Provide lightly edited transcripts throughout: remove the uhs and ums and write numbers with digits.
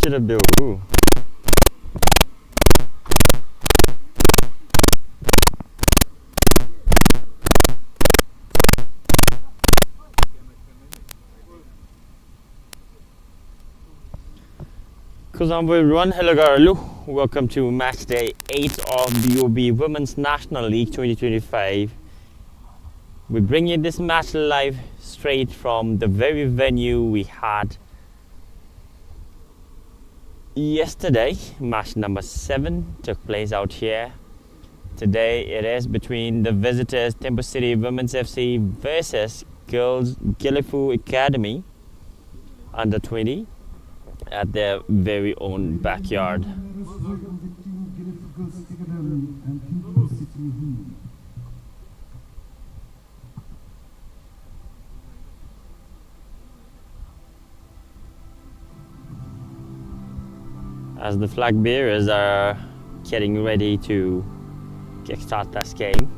Gelephu. Everyone, hello Garalu. Welcome to match day 8 of BoB Women's National League 2025. We bring you this match live straight from the very venue we had yesterday. Match number 7 took place out here. Today it is between the visitors Thimphu City Women's FC versus Girls Gelephu Academy under 20 at their very own backyard. As the flag bearers are getting ready to kickstart this game,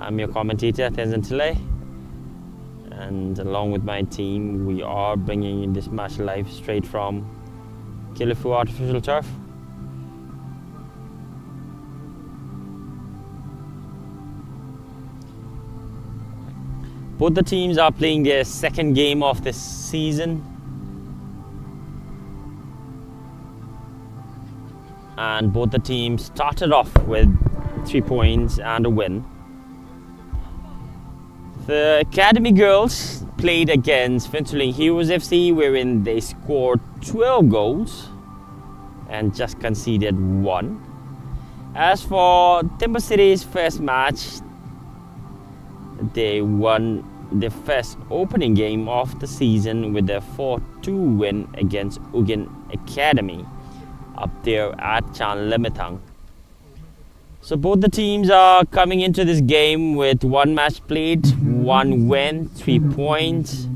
I'm your commentator, Tenzin, and along with my team, we are bringing in this match live straight from Gelephu Artificial Turf. Both the teams are playing their second game of this season, and both the teams started off with 3 points and a win. The Academy girls played against Thimphu Heroes FC, wherein they scored 12 goals and just conceded 1. As for Thimphu City's first match, they won their first opening game of the season with a 4-2 win against Ugin Academy up there at Chan Limitang. So both the teams are coming into this game with 1 match played, 1 win, 3 points.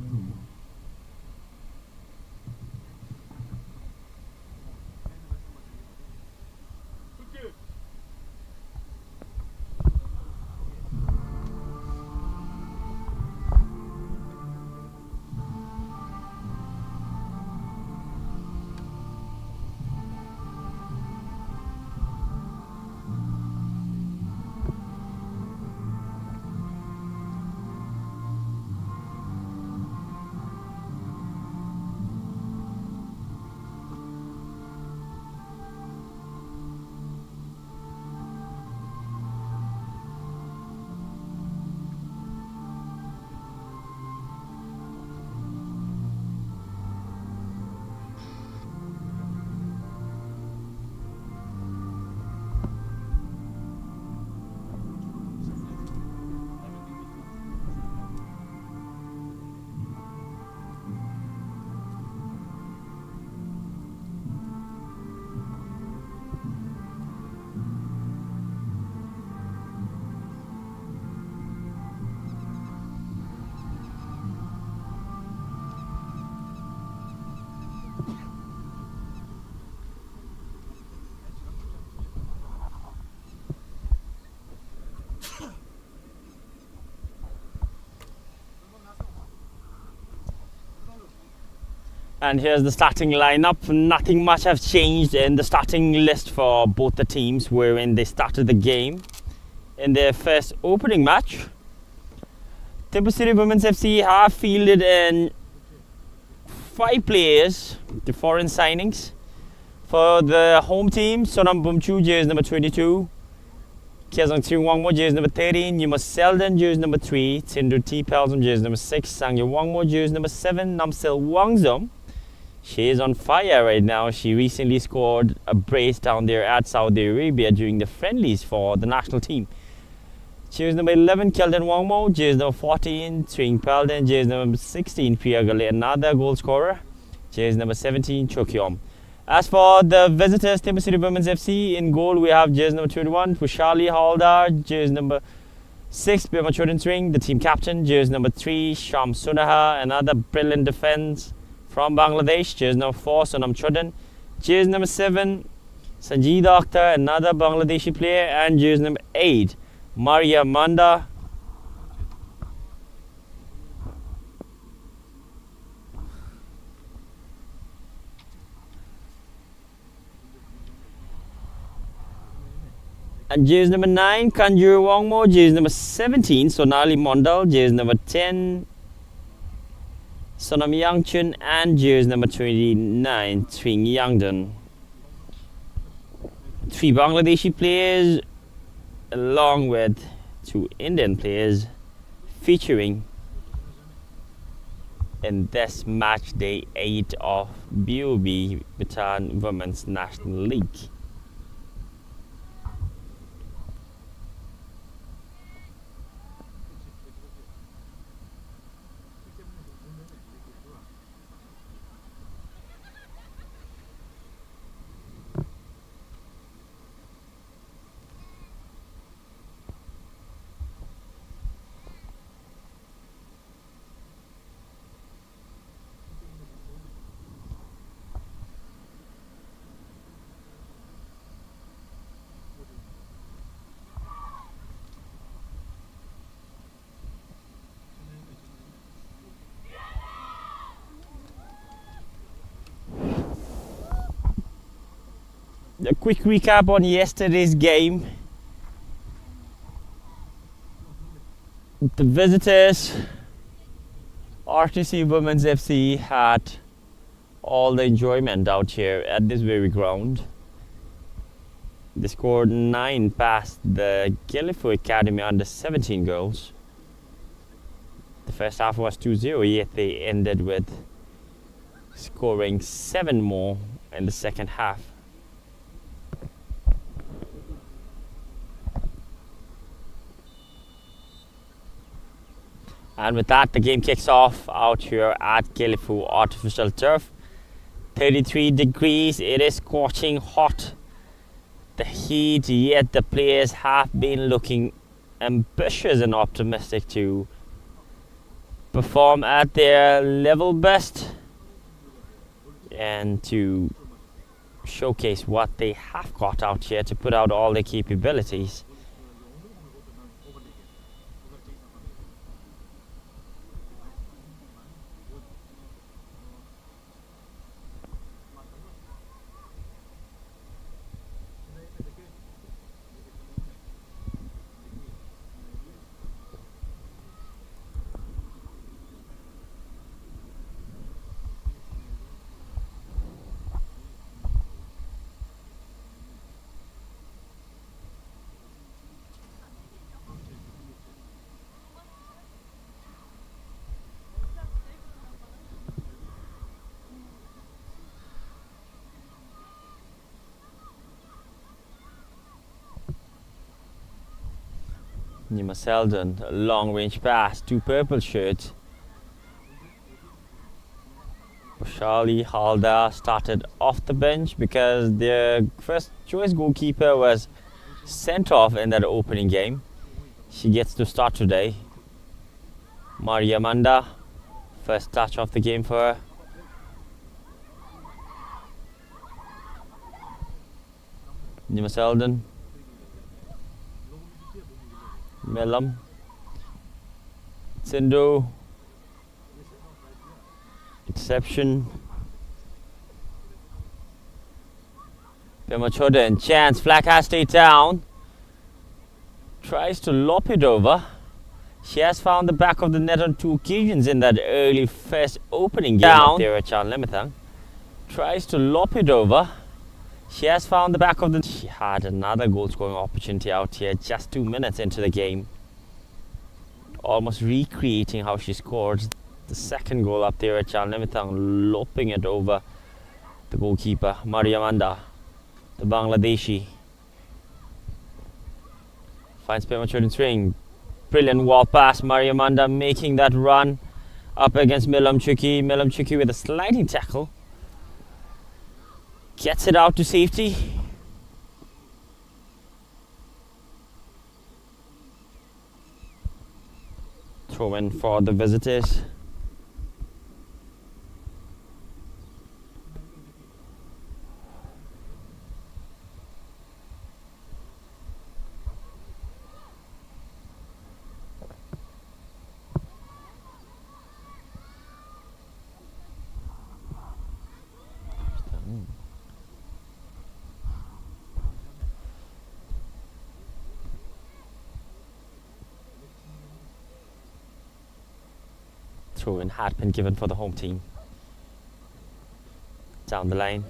And here's the starting lineup. Nothing much has changed in the starting list for both the teams, wherein they started the game in their first opening match. Thimphu City Women's FC have fielded in 5 players, the foreign signings. For the home team, Sonam Bumchu, jersey number 22. Kiazang Tiu Wangmo, jersey number 13. Yuma Selden, jersey number 3. Tindu T Pelzum, jersey number 6. Sangya Wangmo, jersey number 7. Namsel Wangzum. She is on fire right now. She recently scored a brace down there at Saudi Arabia during the friendlies for the national team. Jersey number 11, Kelden Wangmo. Jersey number 14, Twing Pelden. Jersey number 16, Priagale, another goal scorer. Jersey number 17, Chokyom. As for the visitors, Thimphu City Women's FC, in goal we have jersey number 21, Pushali Haldar. Jersey number 6, Bima Chodan Swing, the team captain. Jersey number 3, Sham Sunaha, another brilliant defense from Bangladesh. Jersey number 4, Sonam Chodan. Jersey number 7, Sanjida Akhtar, another Bangladeshi player. And jersey number 8, Maria Manda. And jersey number 9, Kanjur Wongmo. Jersey number 17, Sonali Mondal. Jersey number 10, Sonam Yangchun. And jersey number 29, Twing Yangdon. 3 Bangladeshi players along with 2 Indian players featuring in this match day 8 of BoB Bhutan Women's National League. A quick recap on yesterday's game. The visitors, RTC Women's FC, had all the enjoyment out here at this very ground. They scored 9 past the Gelephu Academy under 17 goals. The first half was 2-0, yet they ended with scoring 7 more in the second half. And with that, the game kicks off out here at Gelephu artificial turf. 33 degrees, it is scorching hot. The heat, yet the players have been looking ambitious and optimistic to perform at their level best and to showcase what they have got out here to put out all their capabilities. Nima Seldon, a long range pass to purple shirt. Boshali Halda started off the bench because their first choice goalkeeper was sent off in that opening game. She gets to start today. Maria Manda, first touch of the game for her. Nima Seldon. Melam, Sindhu, interception, Pemachoden, chance, flag has stayed down, tries to lop it over. She has found the back of the net on 2 occasions in that early first opening game up there at Chan Lemethang. Tries to lop it over. She has found the back of the... She had another goal scoring opportunity out here just 2 minutes into the game. Almost recreating how she scored the second goal up there at Chan Lemethang, lopping it over the goalkeeper, Maria Manda, the Bangladeshi. Finds Pemachoden's ring. Brilliant wall pass, Maria Manda making that run up against Milam Chuki. Milam Chuki with a sliding tackle. Gets it out to safety. Throw in for the visitors. Throw-in had been given for the home team. Down the line.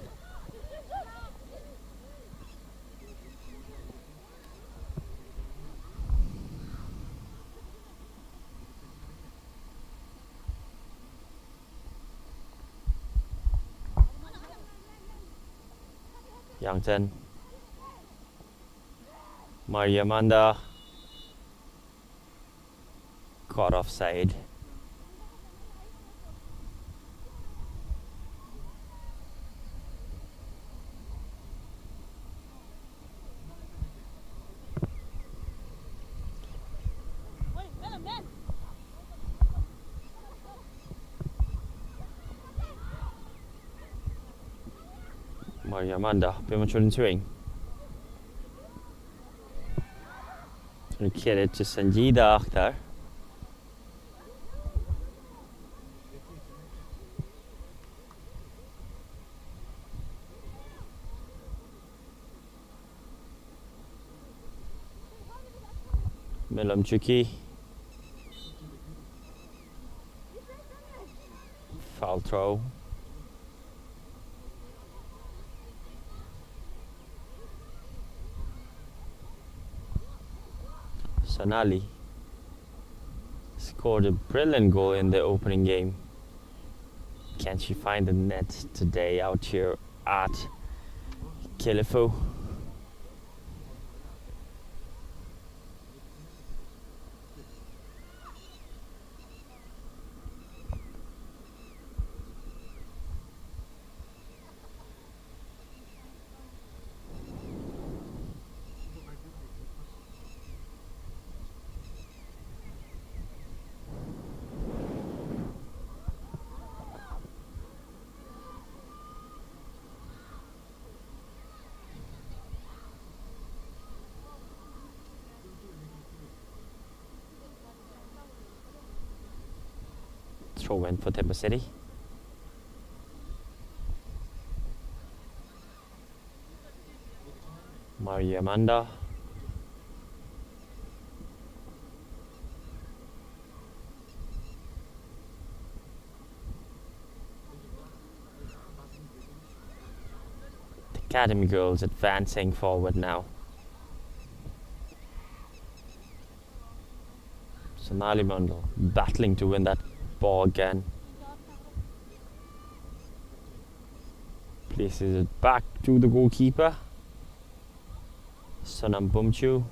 Youngton. Maria Manda. Caught offside. Maria Manda, premature in swing. Get it to Sanjida akhtar. Milam Chuki. Foul throw. Sonali scored a brilliant goal in the opening game. Can she find the net today out here at Gelephu? Throw in for Thimphu City. Maria Amanda. The Academy girls advancing forward now. Sonali Mandal battling to win that ball again. Places it back to the goalkeeper. Sonam Bumchu.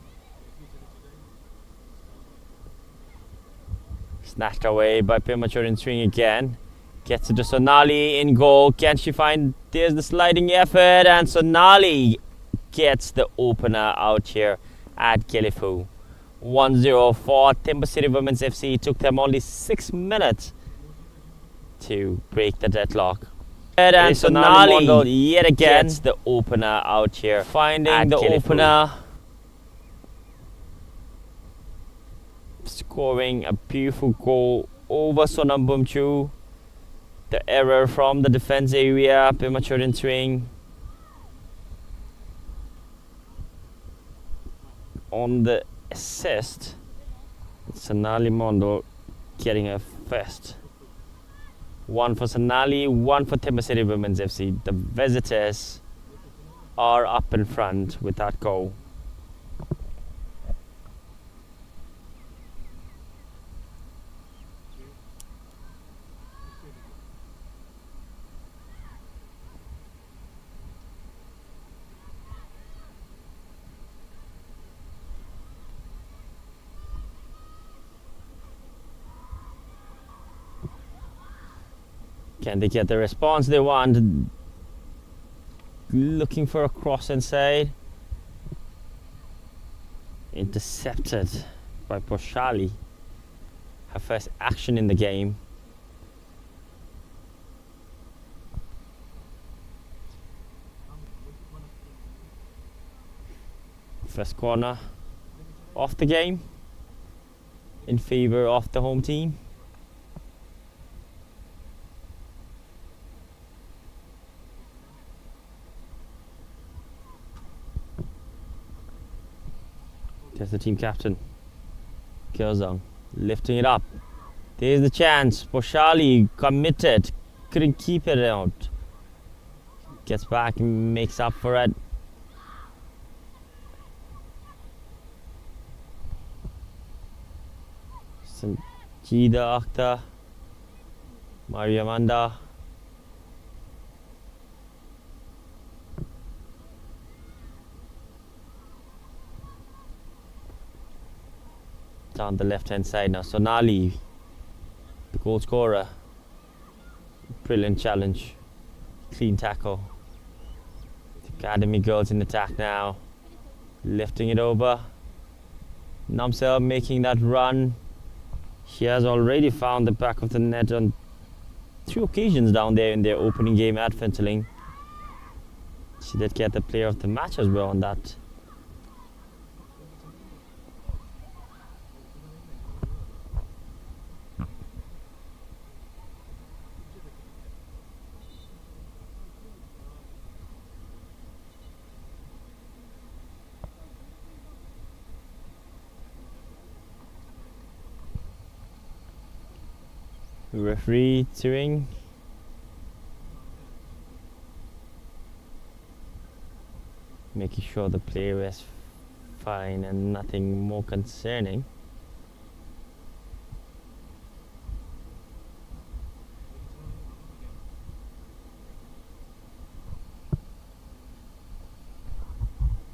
Snatched away by premature in swing again. Gets it to Sonali in goal. Can she find? There's the sliding effort, and Sonali gets the opener out here at Gelephu. 1-0 for Thimphu City Women's FC. It took them only 6 minutes to break the deadlock. And Sonali yet again gets the opener out here. Finding the opener. Scoring a beautiful goal over Sonam Bumchu. The error from the defense area. Premature in swing. On the assist, Sonali Mondo getting a first. One for Sonali, one for Thimphu City Women's FC. The visitors are up in front with that goal. Can they get the response they want? Looking for a cross inside. Intercepted by Poshali. Her first action in the game. First corner of the game in favor of the home team. There's the team captain, Kyozong, lifting it up. There's the chance. Poshali committed. Couldn't keep it out. Gets back and makes up for it. Sanjida Akhtar. Mariamanda. Down the left hand side now. Sonali, the goal scorer. Brilliant challenge. Clean tackle. The Academy girls in attack now. Lifting it over. Namsel making that run. She has already found the back of the net on 2 occasions down there in their opening game at Finterling. She did get the player of the match as well on that. Referee cheering. Making sure the player is fine and nothing more concerning.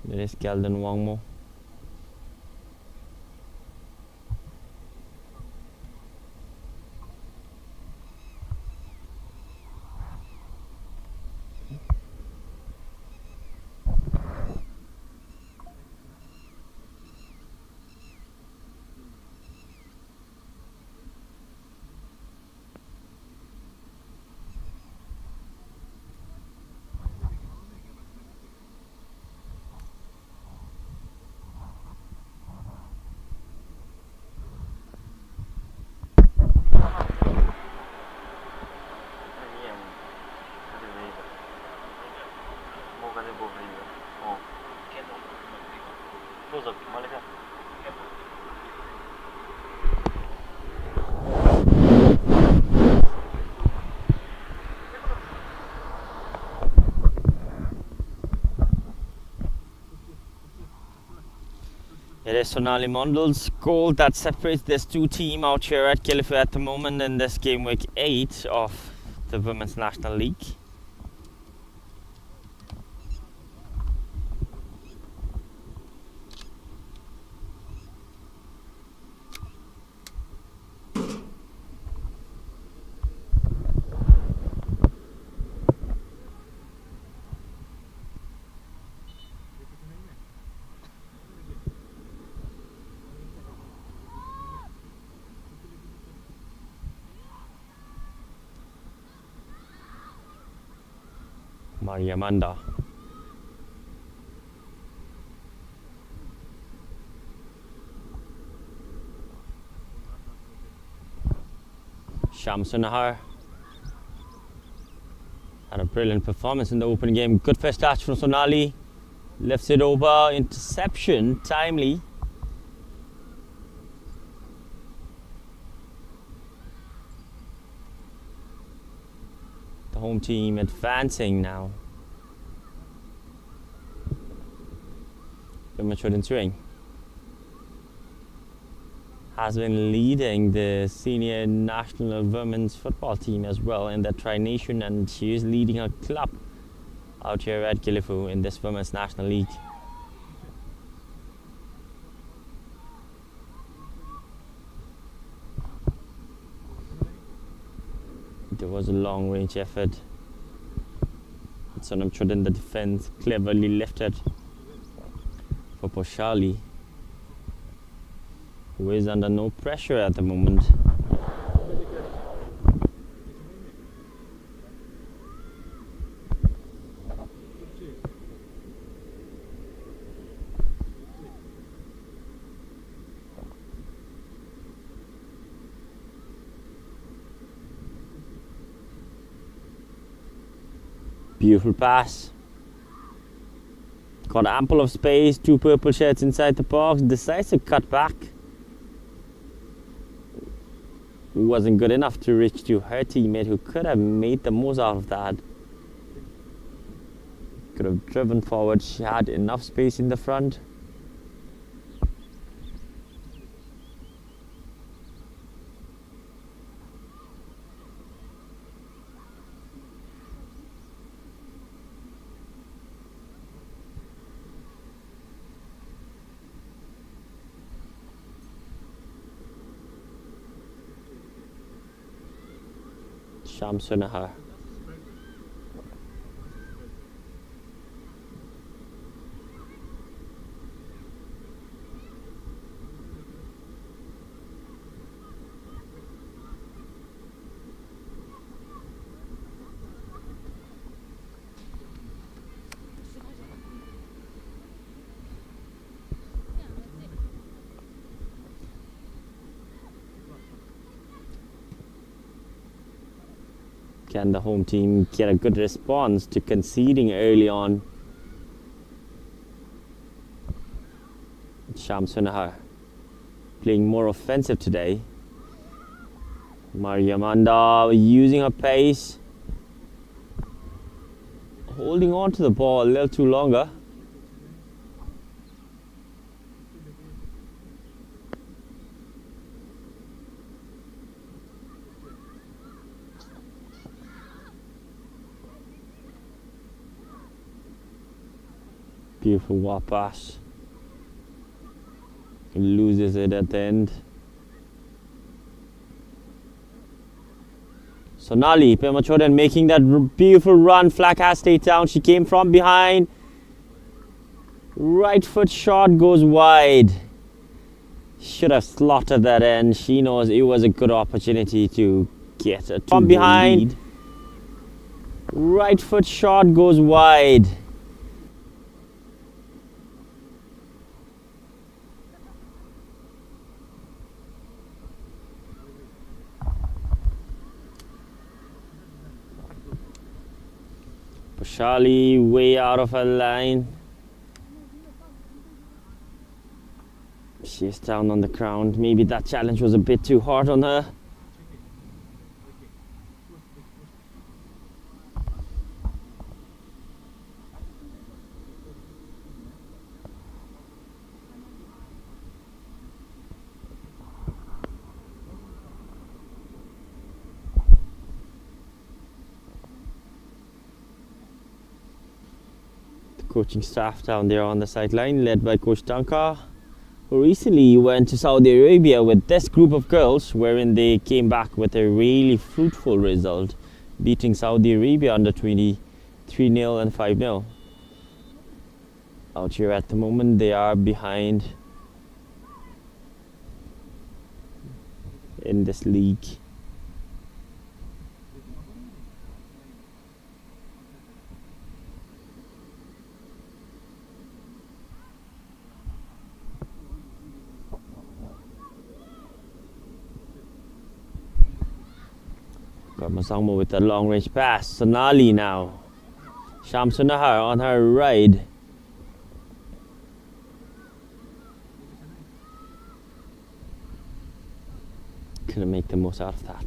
There is Galden Wangmo. It is Sonali Mondal's goal that separates these 2 teams out here at Gelephu at the moment in this game week 8 of the Women's National League. Mariamanda. Shamsunahar had a brilliant performance in the opening game. Good first touch from Sonali. Lifts it over. Interception. Timely. The home team advancing now. Women Swing has been leading the senior national women's football team as well in the Tri-Nation, and she is leading her club out here at Gelephu in this Women's National League. There was a long range effort. Sonam Chodin, the defense, cleverly lifted for Poshali, who is under no pressure at the moment. Beautiful pass. Got ample of space, 2 purple shirts inside the box, decides to cut back. wasn't good enough to reach to her teammate, who could have made the most out of that. Could have driven forward. She had enough space in the front. Shamsunahar. Can the home team get a good response to conceding early on? Shamsunahar playing more offensive today. Mariamanda using her pace, holding on to the ball a little too longer. Beautiful wah pass. Loses it at the end. Sonali Pemachodan making that beautiful run. Flag has stayed down. She came from behind. Right foot shot goes wide. Should have slaughtered that end. She knows it was a good opportunity to get a from behind. Lead. Right foot shot goes wide. Pashali way out of her line. She's down on the ground. Maybe that challenge was a bit too hard on her. Coaching staff down there on the sideline, led by Coach Tanka, who recently went to Saudi Arabia with this group of girls, wherein they came back with a really fruitful result, beating Saudi Arabia under 20 3-0 and 5-0. Out here at the moment, they are behind in this league. Masangmo with a long range pass. Sonali now. Shamsunahar on her ride. Couldn't make the most out of that.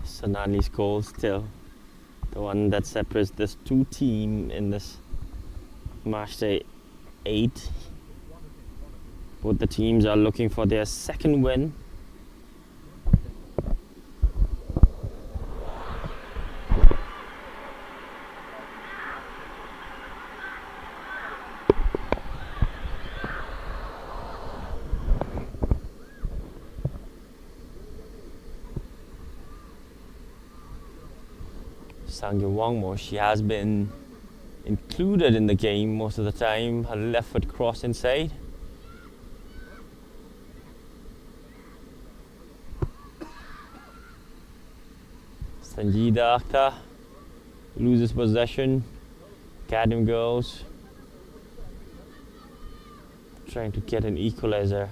Sonali's goal still the one that separates this two team in this match day 8. Both the teams are looking for their second win. Sangyu Wangmo, she has been included in the game most of the time. Her left foot cross inside. Sanjida Akhtar loses possession. Academy girls trying to get an equalizer.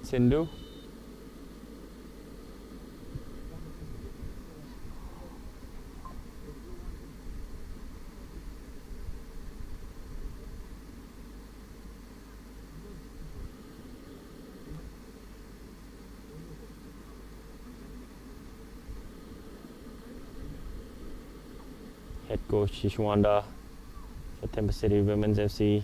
Sindhu. Head coach Shishwanda for Thimphu City Women's FC.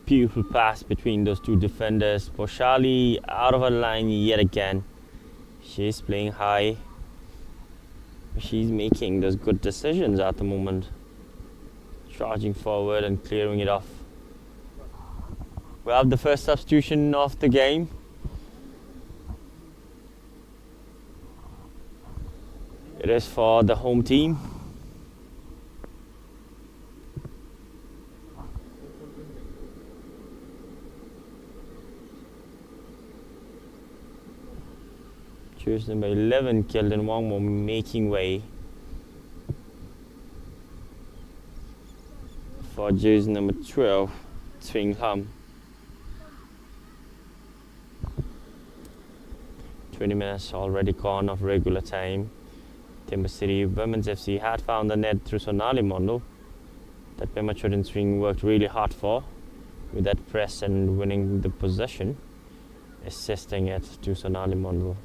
Beautiful pass between those two defenders. Poshali out of her line yet again. She's playing high. She's making those good decisions at the moment. Charging forward and clearing it off. We have the first substitution of the game. It is for the home team. Jersey number 11, Kelden Wangmo, making way for jersey number 12, Swing Hum. 20 minutes already gone of regular time. Thimphu City Women's FC had found the net through Sonali Mondo. That Pema Chodin Swing worked really hard for, with that press and winning the possession, assisting it to Sonali Mondo.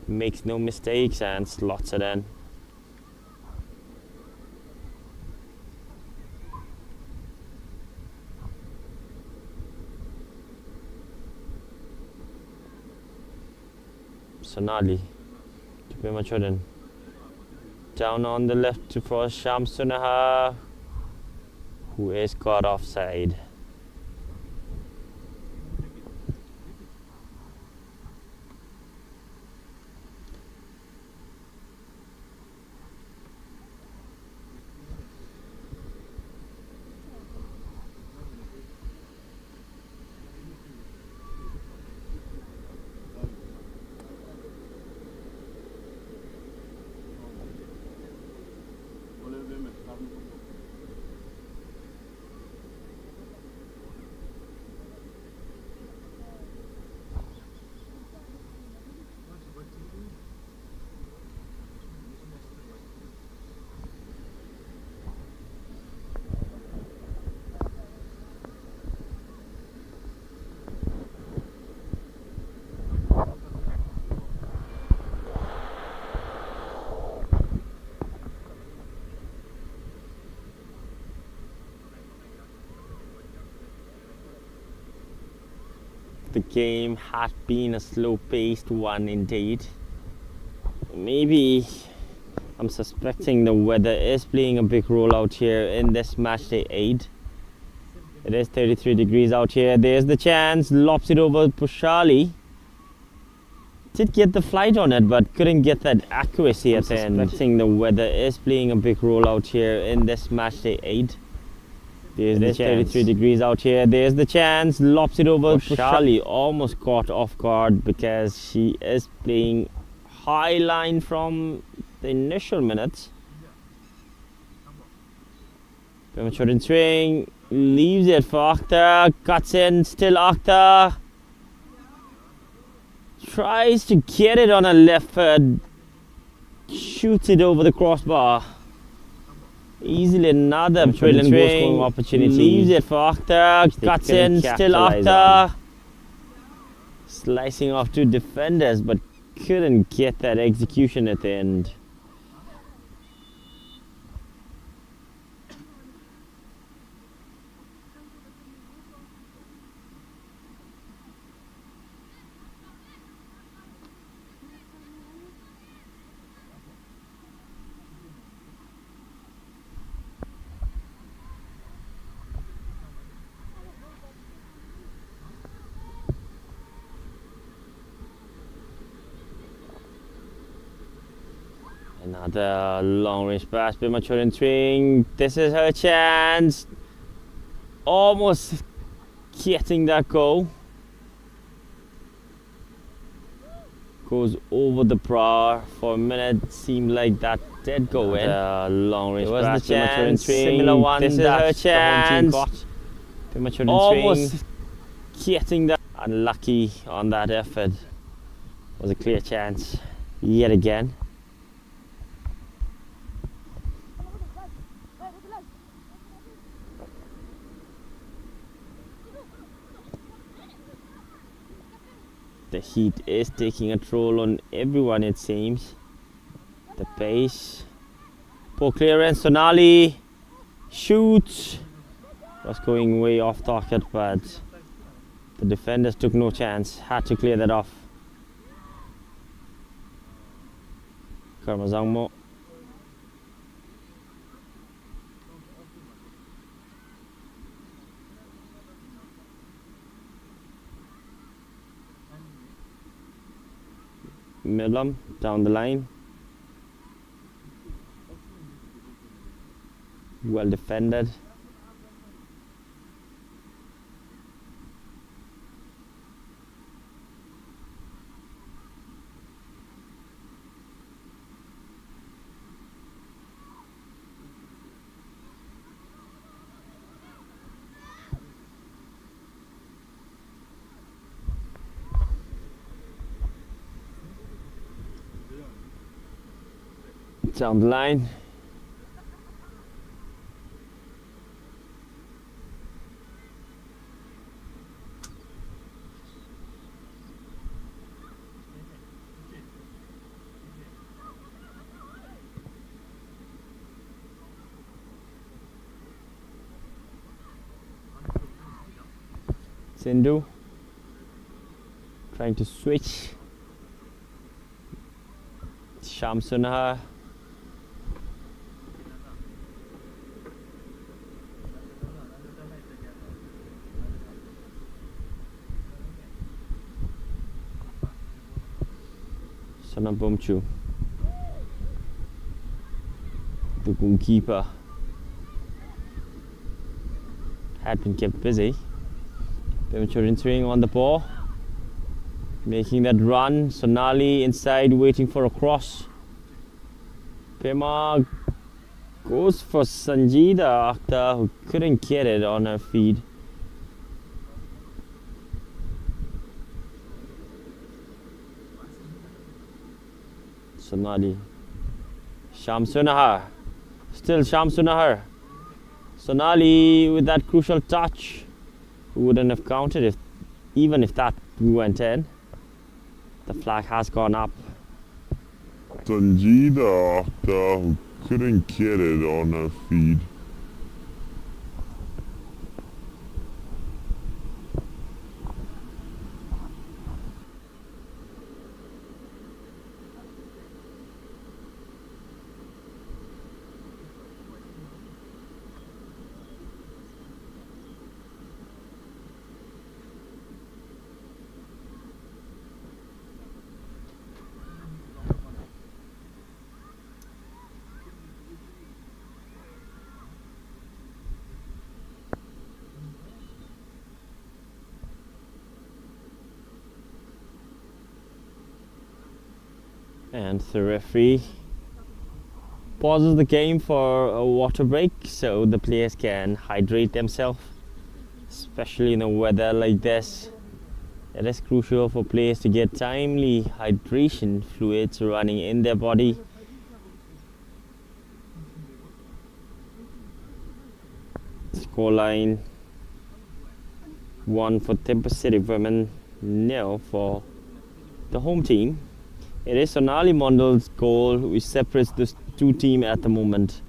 Makes no mistakes and slots it in. Sonali to Pema Chodin. Down on the left for Sham Sunaha, who is caught offside. The game had been a slow-paced one indeed. Maybe I'm suspecting the weather is playing a big role out here in this match day 8. It is 33 degrees out here. There's the chance, lobs it over Pushali. Did get the flight on it, but couldn't get that accuracy at the end. Suspecting the weather is playing a big role out here in this match day 8. There's the 33 degrees out here. There's the chance, lobs it over Pushali. Almost caught off guard because she is playing high line from the initial minutes. Premature in swing, leaves it for Akhtar, cuts in, still Akhtar. Tries to get it on a left foot, shoots it over the crossbar. Easily another brilliant goal scoring opportunity. Leaves it for Akhtar, cuts in, still Akhtar. Slicing off two defenders, but couldn't get that execution at the end. Another long range pass, premature in swing. This is her chance. Almost getting that goal. Goes over the bar for a minute. Seemed like that did go in. Long range pass, premature in swing. Similar one. This is her chance. Premature in swing. Almost getting that. Unlucky on that effort. Was a clear chance yet again. The heat is taking a toll on everyone, it seems. The pace. Poor clearance. Sonali shoots. Was going way off target, but the defenders took no chance. Had to clear that off. Karmazangmo. Midlam down the line. Well defended. Down the line. Sindhu trying to switch. Shamsunha. Sanabomchu, the goalkeeper, had been kept busy. Premature in swing on the ball, making that run. Sonali inside waiting for a cross. Pema goes for Sanjida Akhtar, who couldn't get it on her feet. Sonali. Shamsunahar. Still Shamsunahar. Sonali with that crucial touch. Who wouldn't have counted even if that went in. The flag has gone up. Sanjida Akhtar, who couldn't get it on her feet. And the referee pauses the game for a water break so the players can hydrate themselves, especially in a weather like this. It is crucial for players to get timely hydration fluids running in their body. Scoreline 1 for Thimphu City Women, 0 for the home team. It is Sonali Mondal's goal which separates the two teams at the moment.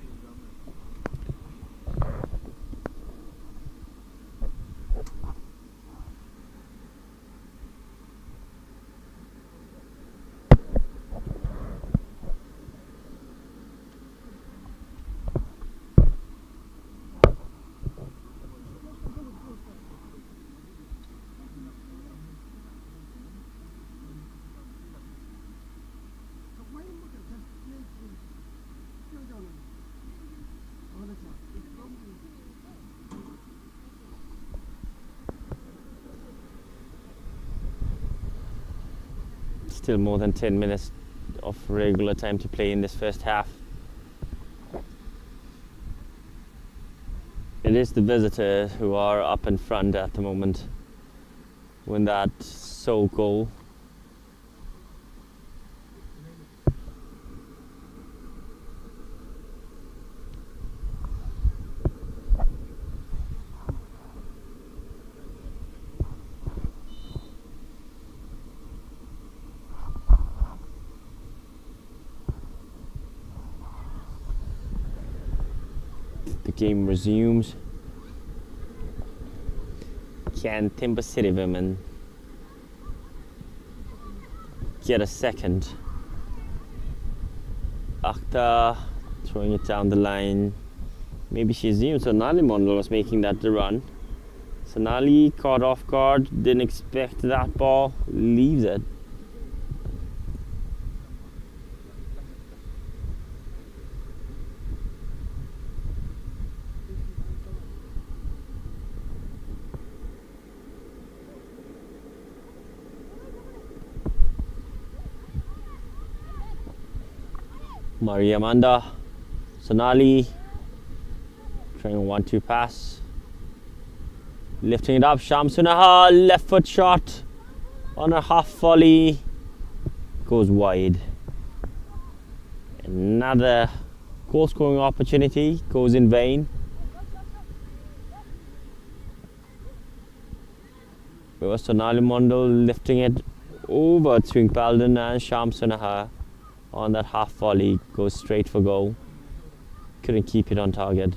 Still more than 10 minutes of regular time to play in this first half. It is the visitors who are up in front at the moment with that sole goal. The game resumes. Can Thimphu City Women get a second? Akhtar throwing it down the line. Maybe she assumes Sonali Mondal was making that the run. Sonali caught off guard, didn't expect that ball, leaves it. Maria Amanda, Sonali, trying a 1-2 pass, lifting it up, Shamsunaha, left foot shot on a half volley, goes wide. Another goal scoring opportunity goes in vain. It was Sonali Mondal lifting it over Swing Palden, and Shamsunaha on that half volley goes straight for goal. Couldn't keep it on target.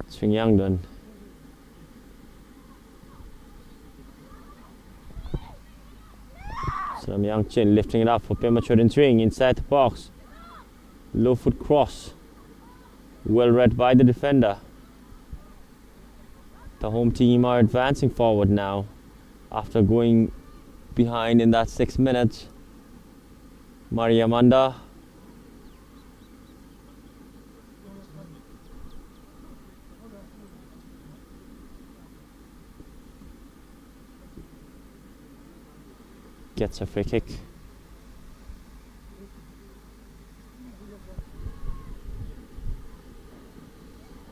Swing Youngdon. Sam Young Chin lifting it up for premature swing inside the box. Low foot cross. Well read by the defender. The home team are advancing forward now after going behind in that 6 minutes. Maria Amanda. Gets a free kick.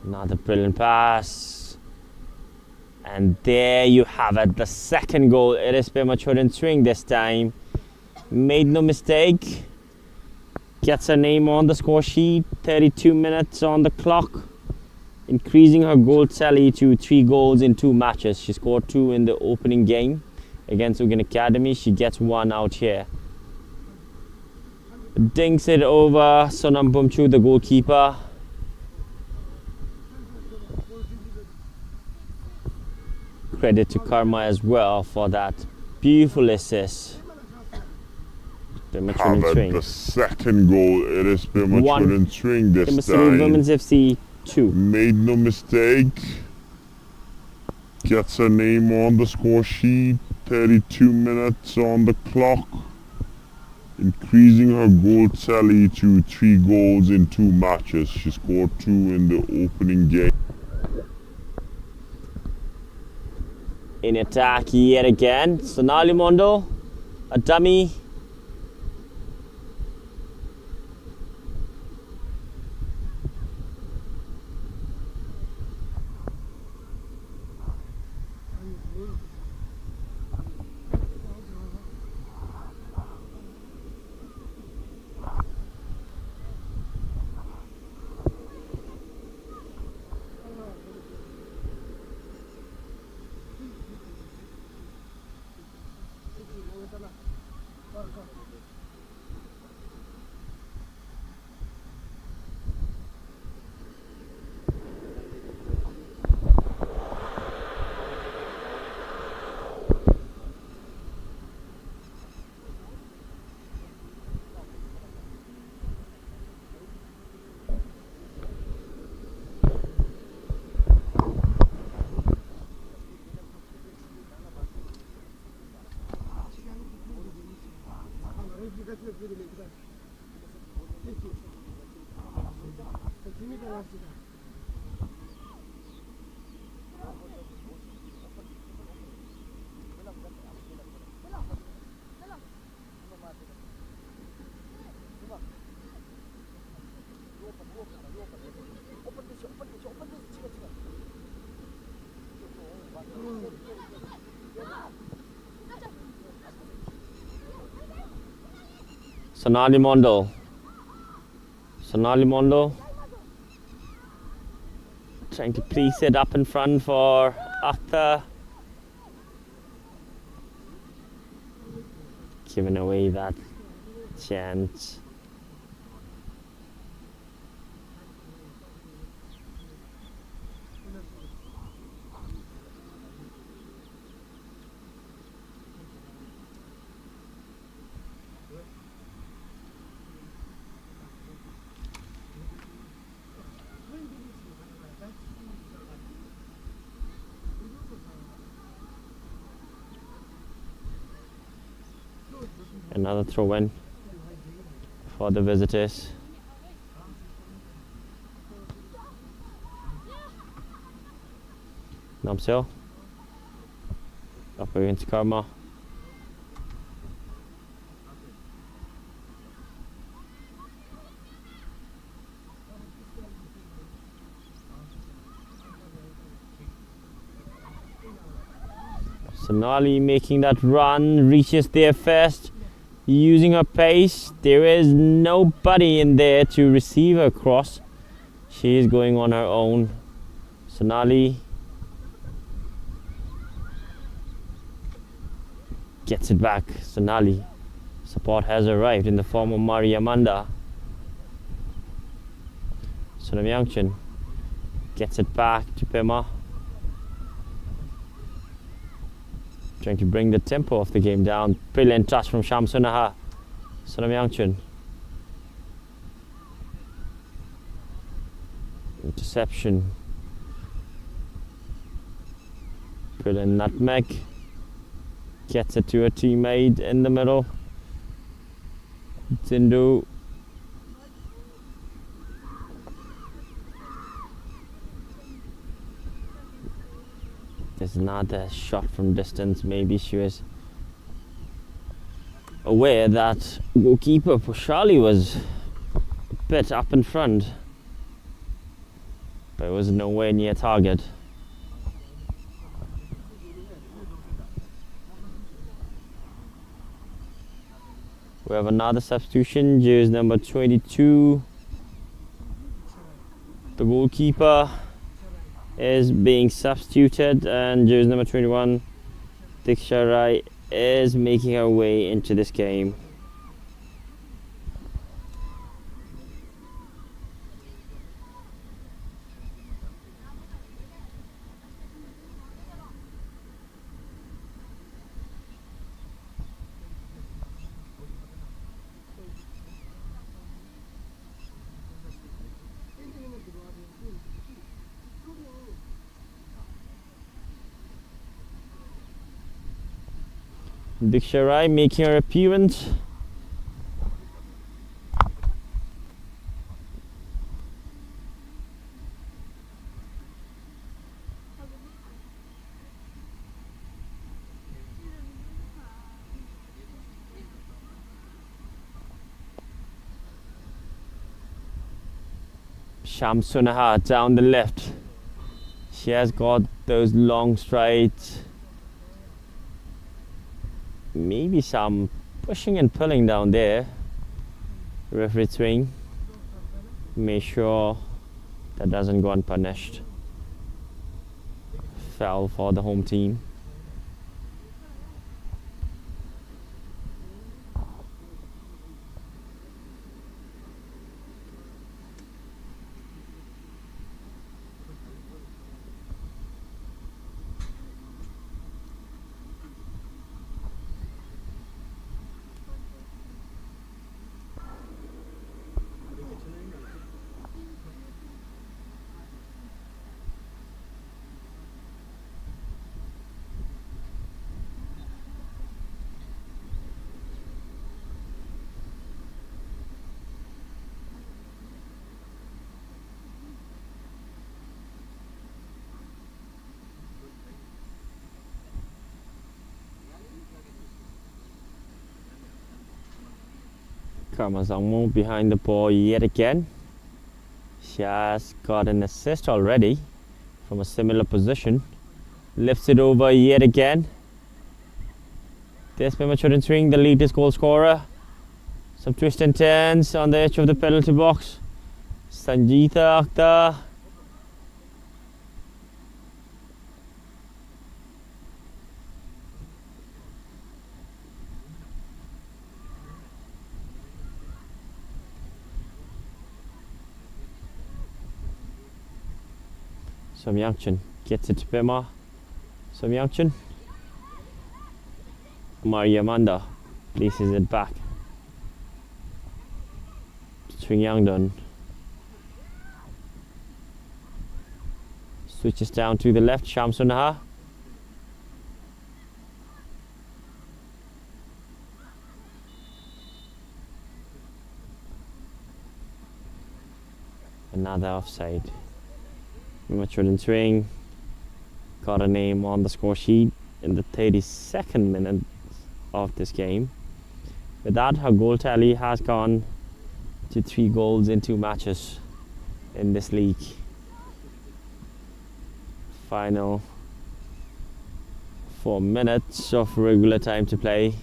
Another brilliant pass. And there you have it, the second goal. It is premature in swing this time. Made no mistake. Gets her name on the score sheet. 32 minutes on the clock. Increasing her goal tally to 3 goals in 2 matches. She scored 2 in the opening game against Ugan Academy. She gets 1 out here. Dinks it over Sonam Bumchu, the goalkeeper. Credit to Karma as well for that beautiful assist. Premature in swing. The second goal, it is premature in swing this time. Women's FC 2. Made no mistake. Gets her name on the score sheet. 32 minutes on the clock. Increasing her goal tally to 3 goals in 2 matches. She scored 2 in the opening game. in attack yet again. Sonali Mondo, a dummy. Sonali Mondo. Sonali Mondo trying to place it up in front for Arthur. Giving away that chance. Another throw in for the visitors. Namsil up against Karma. Sonali making that run, reaches there first. Using her pace, there is nobody in there to receive her cross. She is going on her own. Sonali gets it back. Sonali. Support has arrived in the form of Maria Manda. Sunam Yangchen gets it back to Pema. Trying to bring the tempo of the game down. Brilliant touch from Sham Sunaha. Sunam Yangchen. Interception. Brilliant nutmeg. Gets it to a teammate in the middle. Zindu. There's another shot from distance. Maybe she was aware that goalkeeper Pushali was a bit up in front, but it was nowhere near target. We have another substitution, jersey number 22. The goalkeeper is being substituted, and jersey number 21, Diksha Rai, is making her way into this game. Diksha Rai making her appearance. Shamsunaha down the left. She has got those long strides. Maybe some pushing and pulling down there. Referee swing. Make sure that doesn't go unpunished. Foul for the home team. Kamazangmo behind the ball yet again. She has got an assist already from a similar position. Lifts it over yet again. This Pema swing, the latest goal scorer. Some twist and turns on the edge of the penalty box. Sanjida Akhtar. Somyangchen gets it to Pema. Somyangchen. Maria Manda places it back. Swing Yangdon. Switches down to the left. Shamsunaha. Another offside. Children swing. Got a name on the score sheet in the 32nd minute of this game. With that, her goal tally has gone to 3 goals in 2 matches in this league. Final 4 minutes of regular time to play.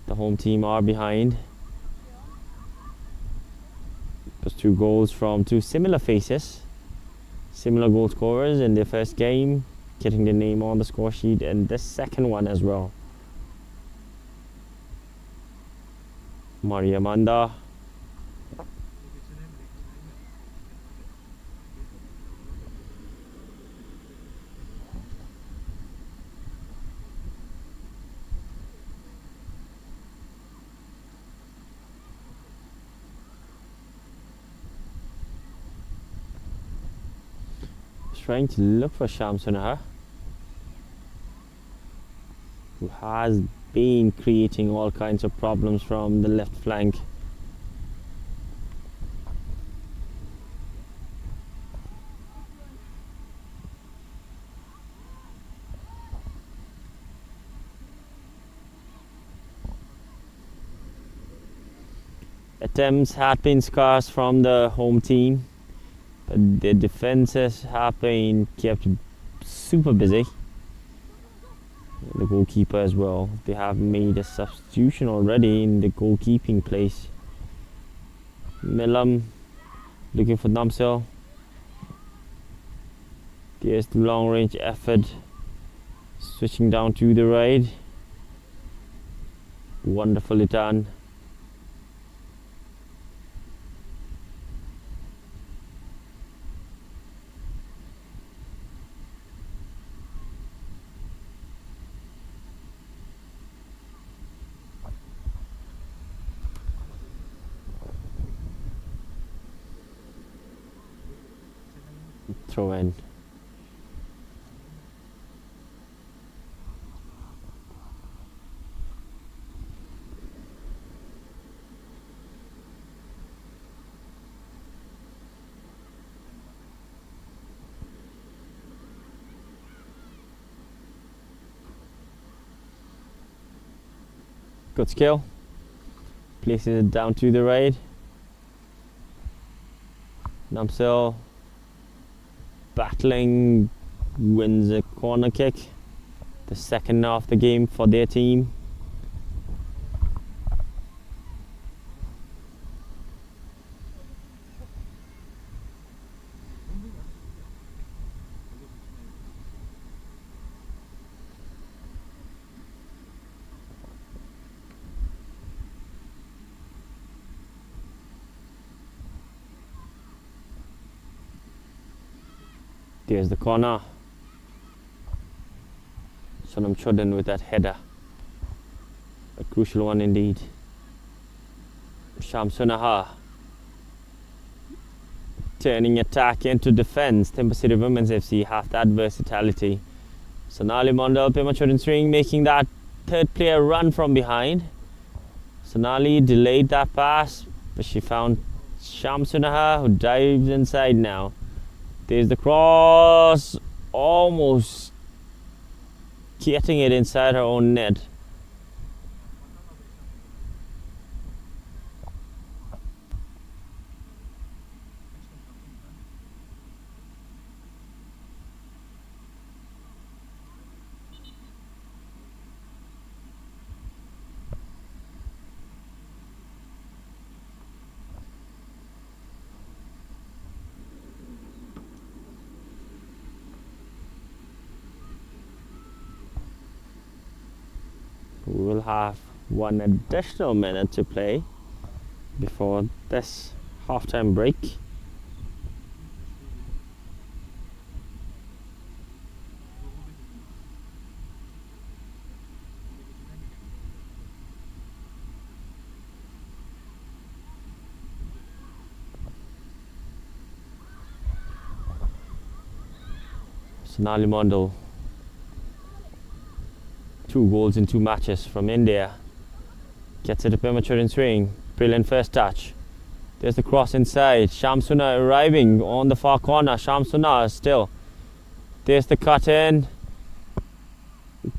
The home team are behind. Those 2 goals from 2 similar faces. Similar goal scorers in their first game, getting their name on the score sheet, and this second one as well. Maria Manda. Trying to look for Shamsunaha, who has been creating all kinds of problems from the left flank. Attempts had been scarce from the home team, but the defenses have been kept super busy. The goalkeeper as well. They have made a substitution already in the goalkeeping place. Milam looking for Namsel. There's the long range effort. Switching down to the right. Wonderfully done. Throw in. Good skill. Places it down to the right. Namsil battling, wins a corner kick, the second of the game for their team. There's the corner. Sonam Chodan with that header. A crucial one indeed. Sham Sunaha turning attack into defense. Thimphu City Women's FC have that versatility. Sonali Mondal, Pema Chodan Swing making that third player run from behind. Sonali delayed that pass, but she found Sham Sunaha, who dives inside now. There's the cross, almost getting it inside her own net. We will have one additional minute to play before this halftime break. Sonali Mondal, 2 goals in 2 matches from India. Gets it to premature in swing. Brilliant first touch. There's the cross inside. Shamsuna arriving on the far corner. Shamsuna still. There's the cut in.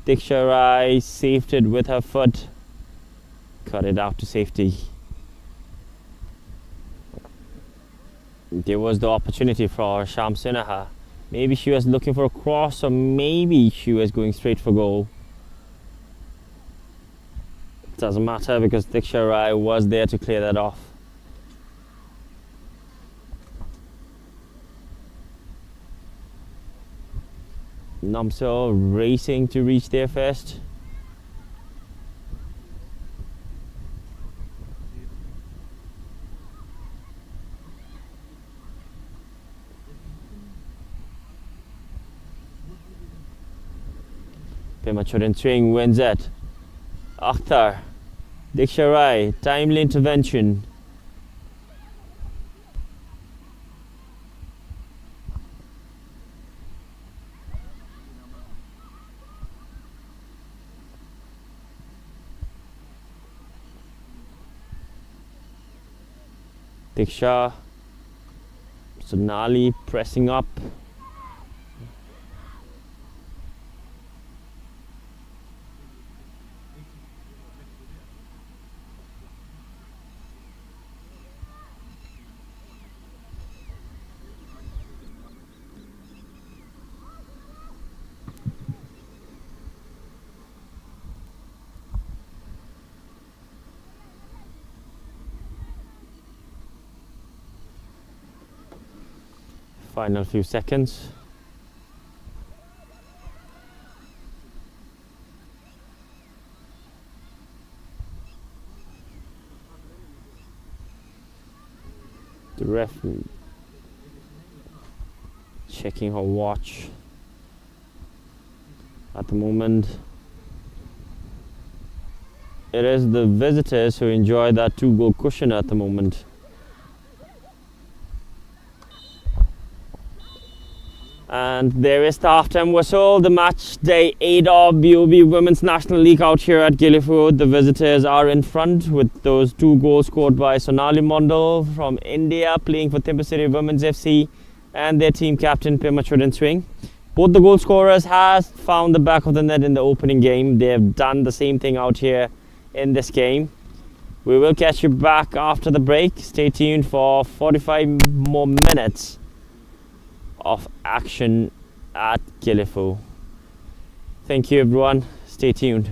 Diksha Rai saved it with her foot. Cut it out to safety. There was the opportunity for Shamsunaha. Maybe she was looking for a cross, or maybe she was going straight for goal. Doesn't matter because Diksha Rai was there to clear that off. Namso racing to reach there first. Pemachurin swing wins it. Akhtar, Diksha Rai, timely intervention. Diksha, Sonali pressing up. Final few seconds. The ref checking her watch at the moment. It is the visitors who enjoy that 2-goal cushion at the moment. And there is the halftime whistle. The match day 8 of BoB Women's National League out here at Gelephu. The visitors are in front with those 2 goals scored by Sonali Mondal from India, playing for Thimphu City Women's FC, and their team captain Pemachurin Swing. Both the goal scorers has found the back of the net in the opening game. They have done the same thing out here in this game. We will catch you back after the break. Stay tuned for 45 more minutes of action at Gelephu. Thank you everyone. Stay tuned.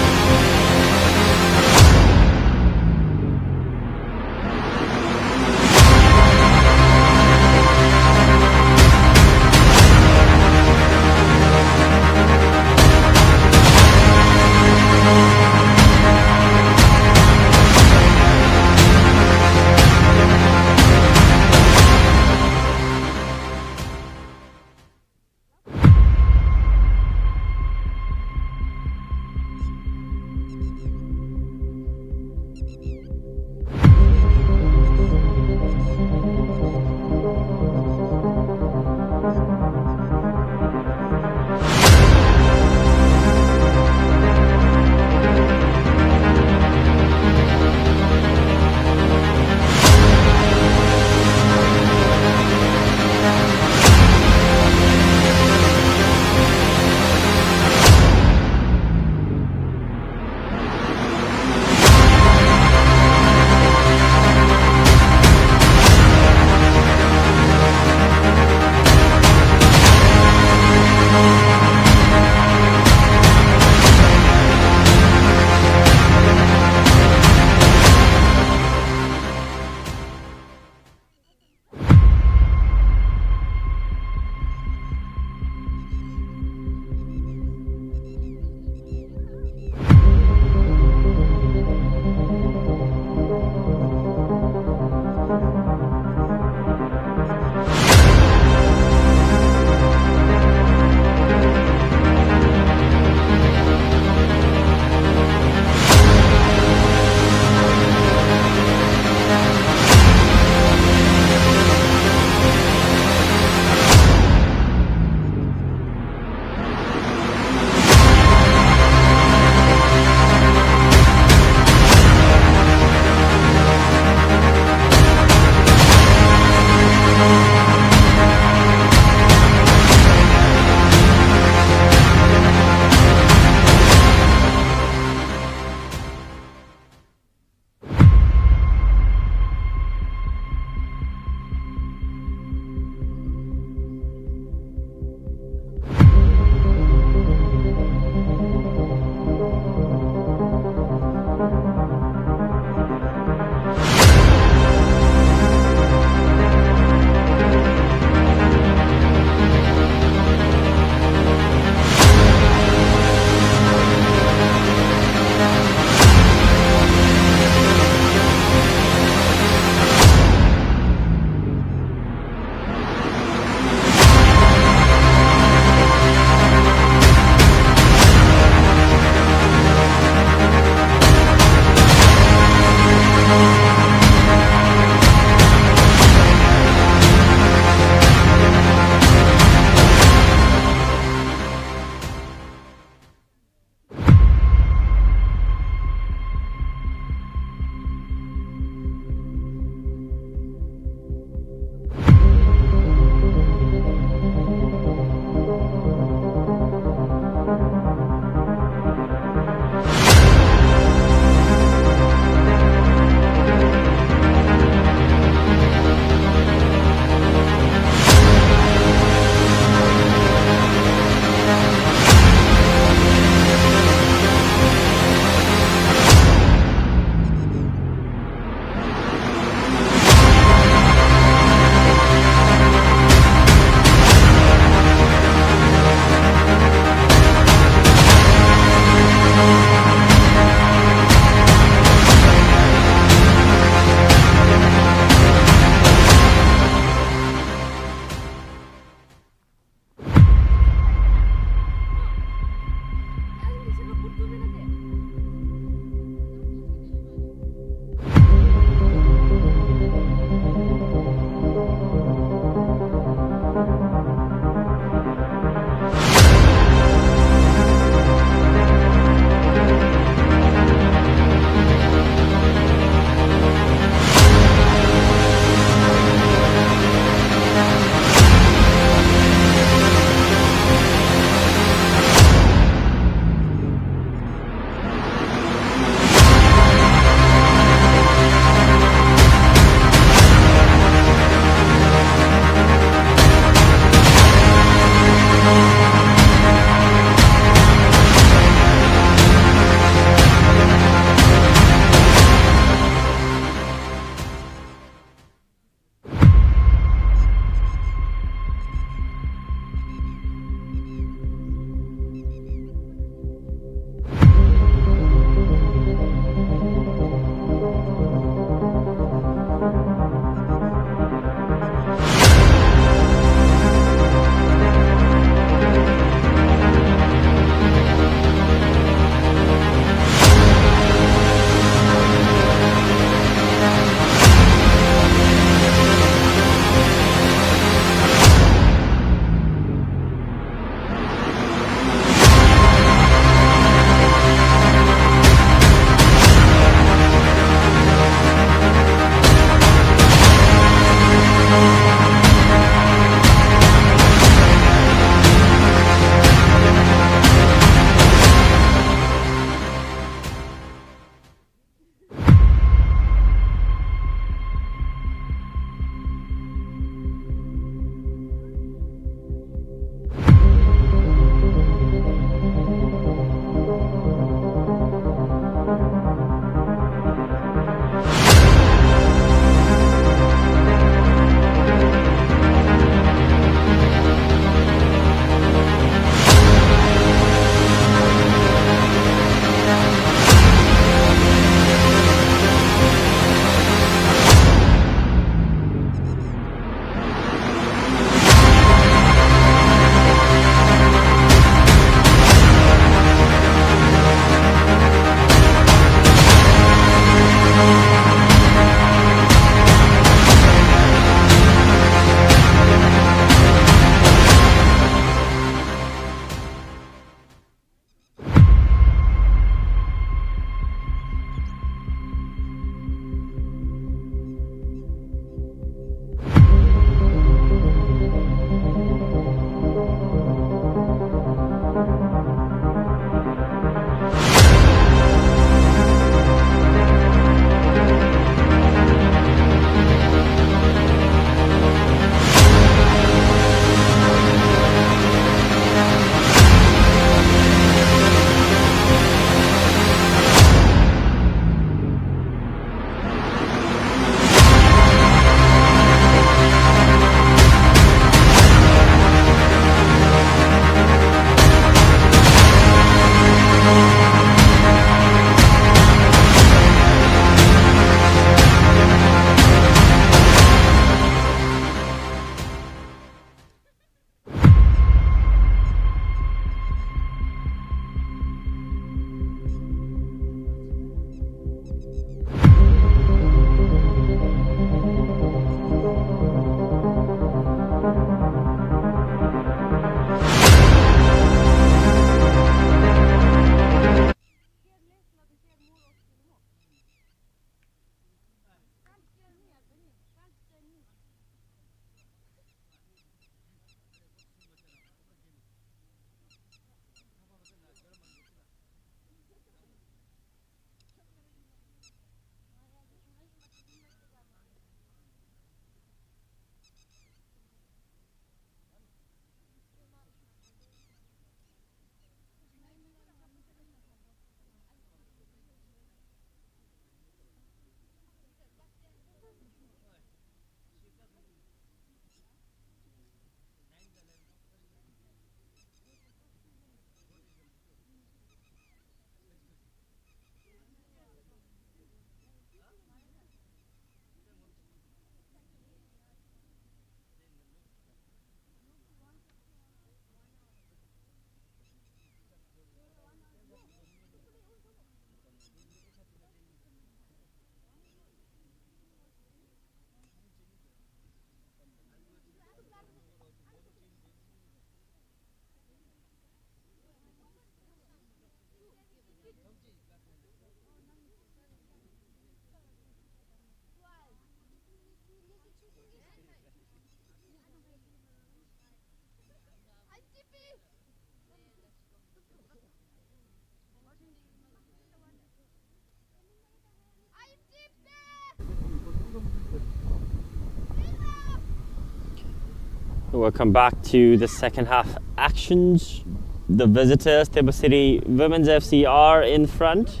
Welcome back to the second half actions. The visitors, Thimphu City Women's FC, are in front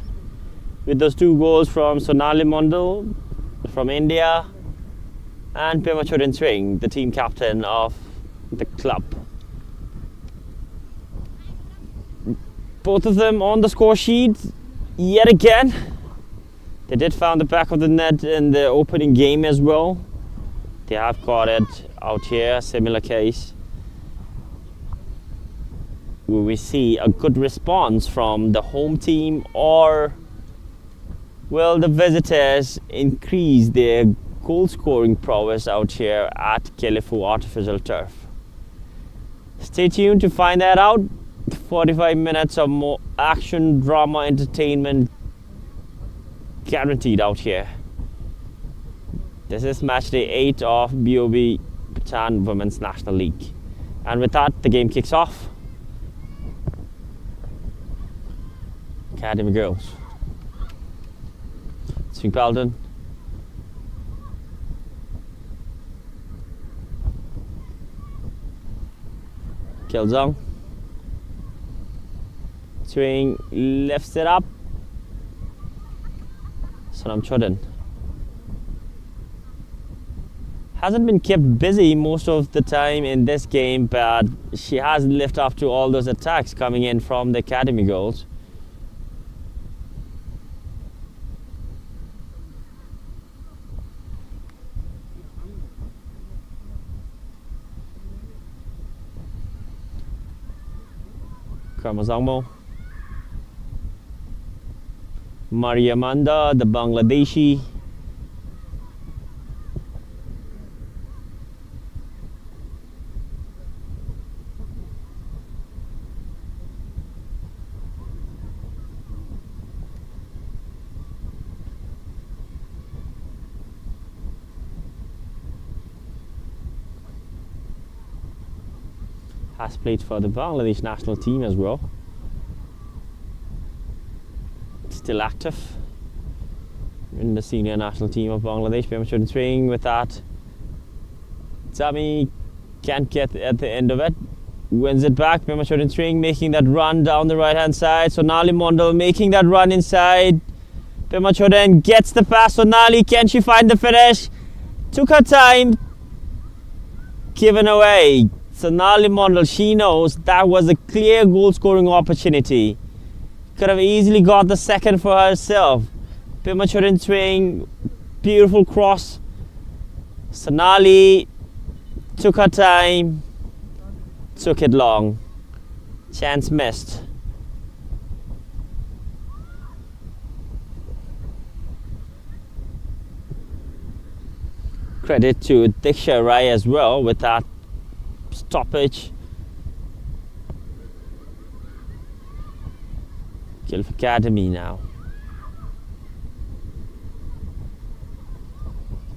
with those 2 goals from Sonali Mondal from India and Pemachurin Swing, the team captain of the club. Both of them on the score sheet yet again. They did found the back of the net in the opening game as well. They have got it out here, similar case, where we see a good response from the home team, or will the visitors increase their goal scoring prowess out here at Gelephu artificial turf. Stay tuned to find that out. 45 minutes of more action, drama, entertainment guaranteed out here. This is match day 8 of BoB Bhutan Women's National League. And with that, the game kicks off. Academy girls. Swing Paladin. Kilzong. Swing, lifts it up. Sonam Chodin. Hasn't been kept busy most of the time in this game, but she has lived up to all those attacks coming in from the academy goals. Karmazangmo. Maria Manda, the Bangladeshi. Has played for the Bangladesh national team as well. Still active in the senior national team of Bangladesh. Pemachurin Swing with that. Zami can't get at the end of it. Wins it back. Pemachurin Swing making that run down the right hand side. Sonali Mondal making that run inside. Pemachurin gets the pass. Sonali, can she find the finish? Took her time. Given away. Sonali Mondal, she knows that was a clear goal scoring opportunity. Could have easily got the second for herself. Pemachurin Swing, beautiful cross. Sonali took her time, took it long. Chance missed. Credit to Diksha Rai as well with that stoppage. Gelephu Academy now.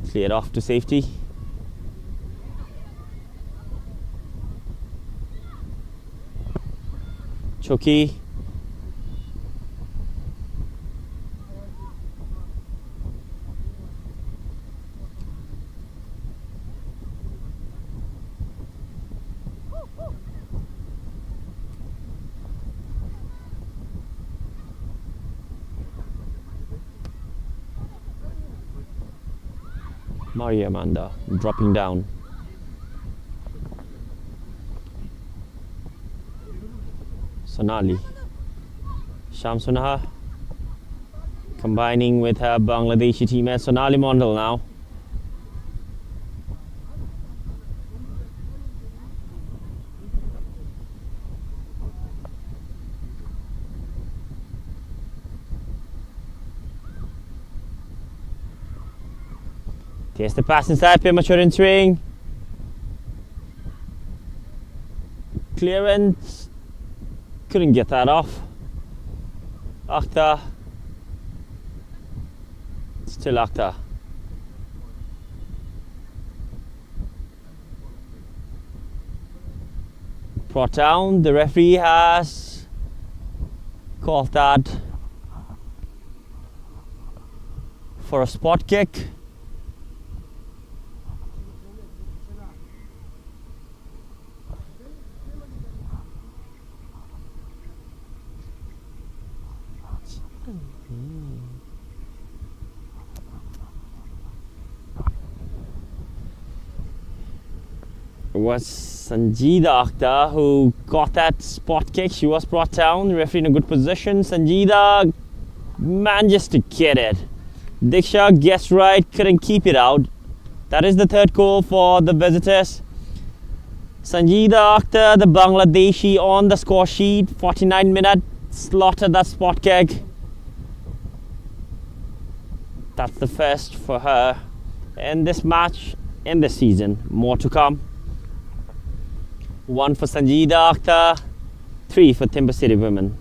Cleared off to safety. Choki. Maria Amanda dropping down. Sonali. Shamsunaha combining with her Bangladeshi teammate Sonali Mondal now. There's the pass inside, Pemachurin Swing. Clearance. Couldn't get that off. Akhtar. Still Akhtar. Brought down. The referee has called that for a spot kick. It was Sanjida Akhtar who got that spot kick. She was brought down. The referee in a good position. Sanjida manages to get it. Diksha guessed right, couldn't keep it out. That is the third goal for the visitors. Sanjida Akhtar, the Bangladeshi, on the score sheet. 49 minutes, slaughtered that spot kick. That's the first for her in this match, in this season. More to come. 1 for Sanjida Akhtar, 3 for Thimphu City women.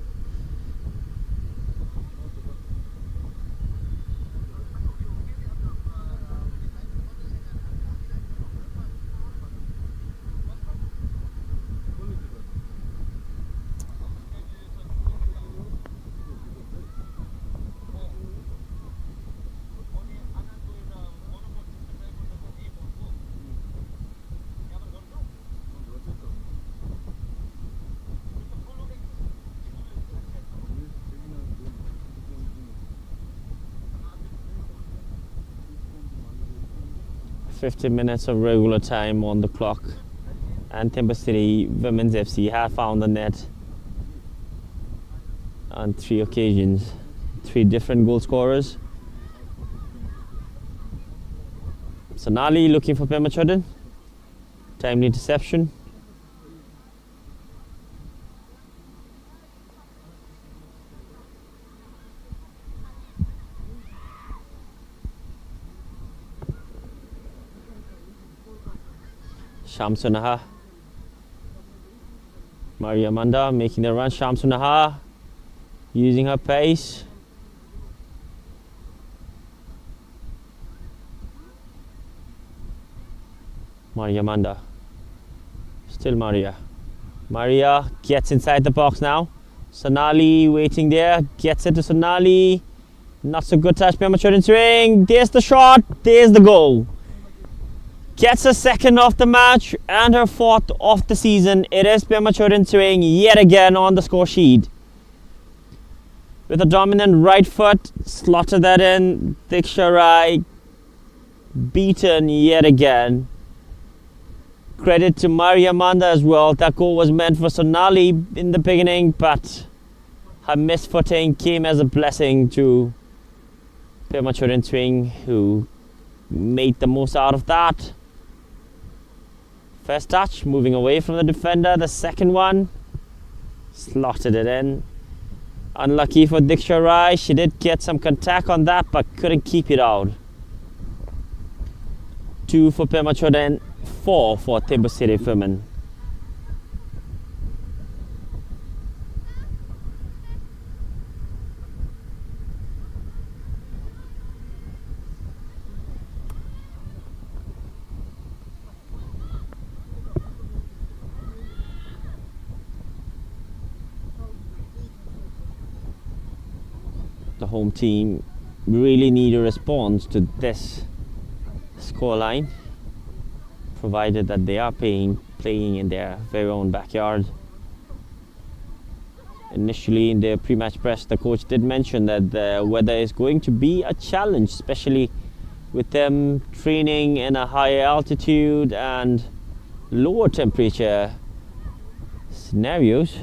"50 minutes of regular time on the clock, and Thimphu City Women's FC had found the net on 3 occasions. 3 different goal scorers. Sonali looking for Pema Chodden. Timely interception. Shamsunaha. Maria Amanda making the run. Shamsunaha using her pace. Maria Amanda. Still Maria. Maria gets inside the box now. Sonali waiting there. Gets it to Sonali. Not so good touch. Pema Chodden swing. There's the shot. There's the goal. Gets a second of the match and her 4th of the season. It is Pema Chodden swing yet again on the score sheet. With a dominant right foot, slotted that in. Diksha Rai beaten yet again. Credit to Maria Amanda as well. That goal was meant for Sonali in the beginning, but her misfooting came as a blessing to Pema Chodden swing, who made the most out of that. First touch, moving away from the defender. The second one, slotted it in. Unlucky for Diksha Rai. She did get some contact on that, but couldn't keep it out. 2 for Pema Chodden, 4 for Thimphu City women. The home team really need a response to this scoreline, provided that they are playing in their very own backyard. Initially in their pre-match press, the coach did mention that the weather is going to be a challenge, especially with them training in a higher altitude and lower temperature scenarios.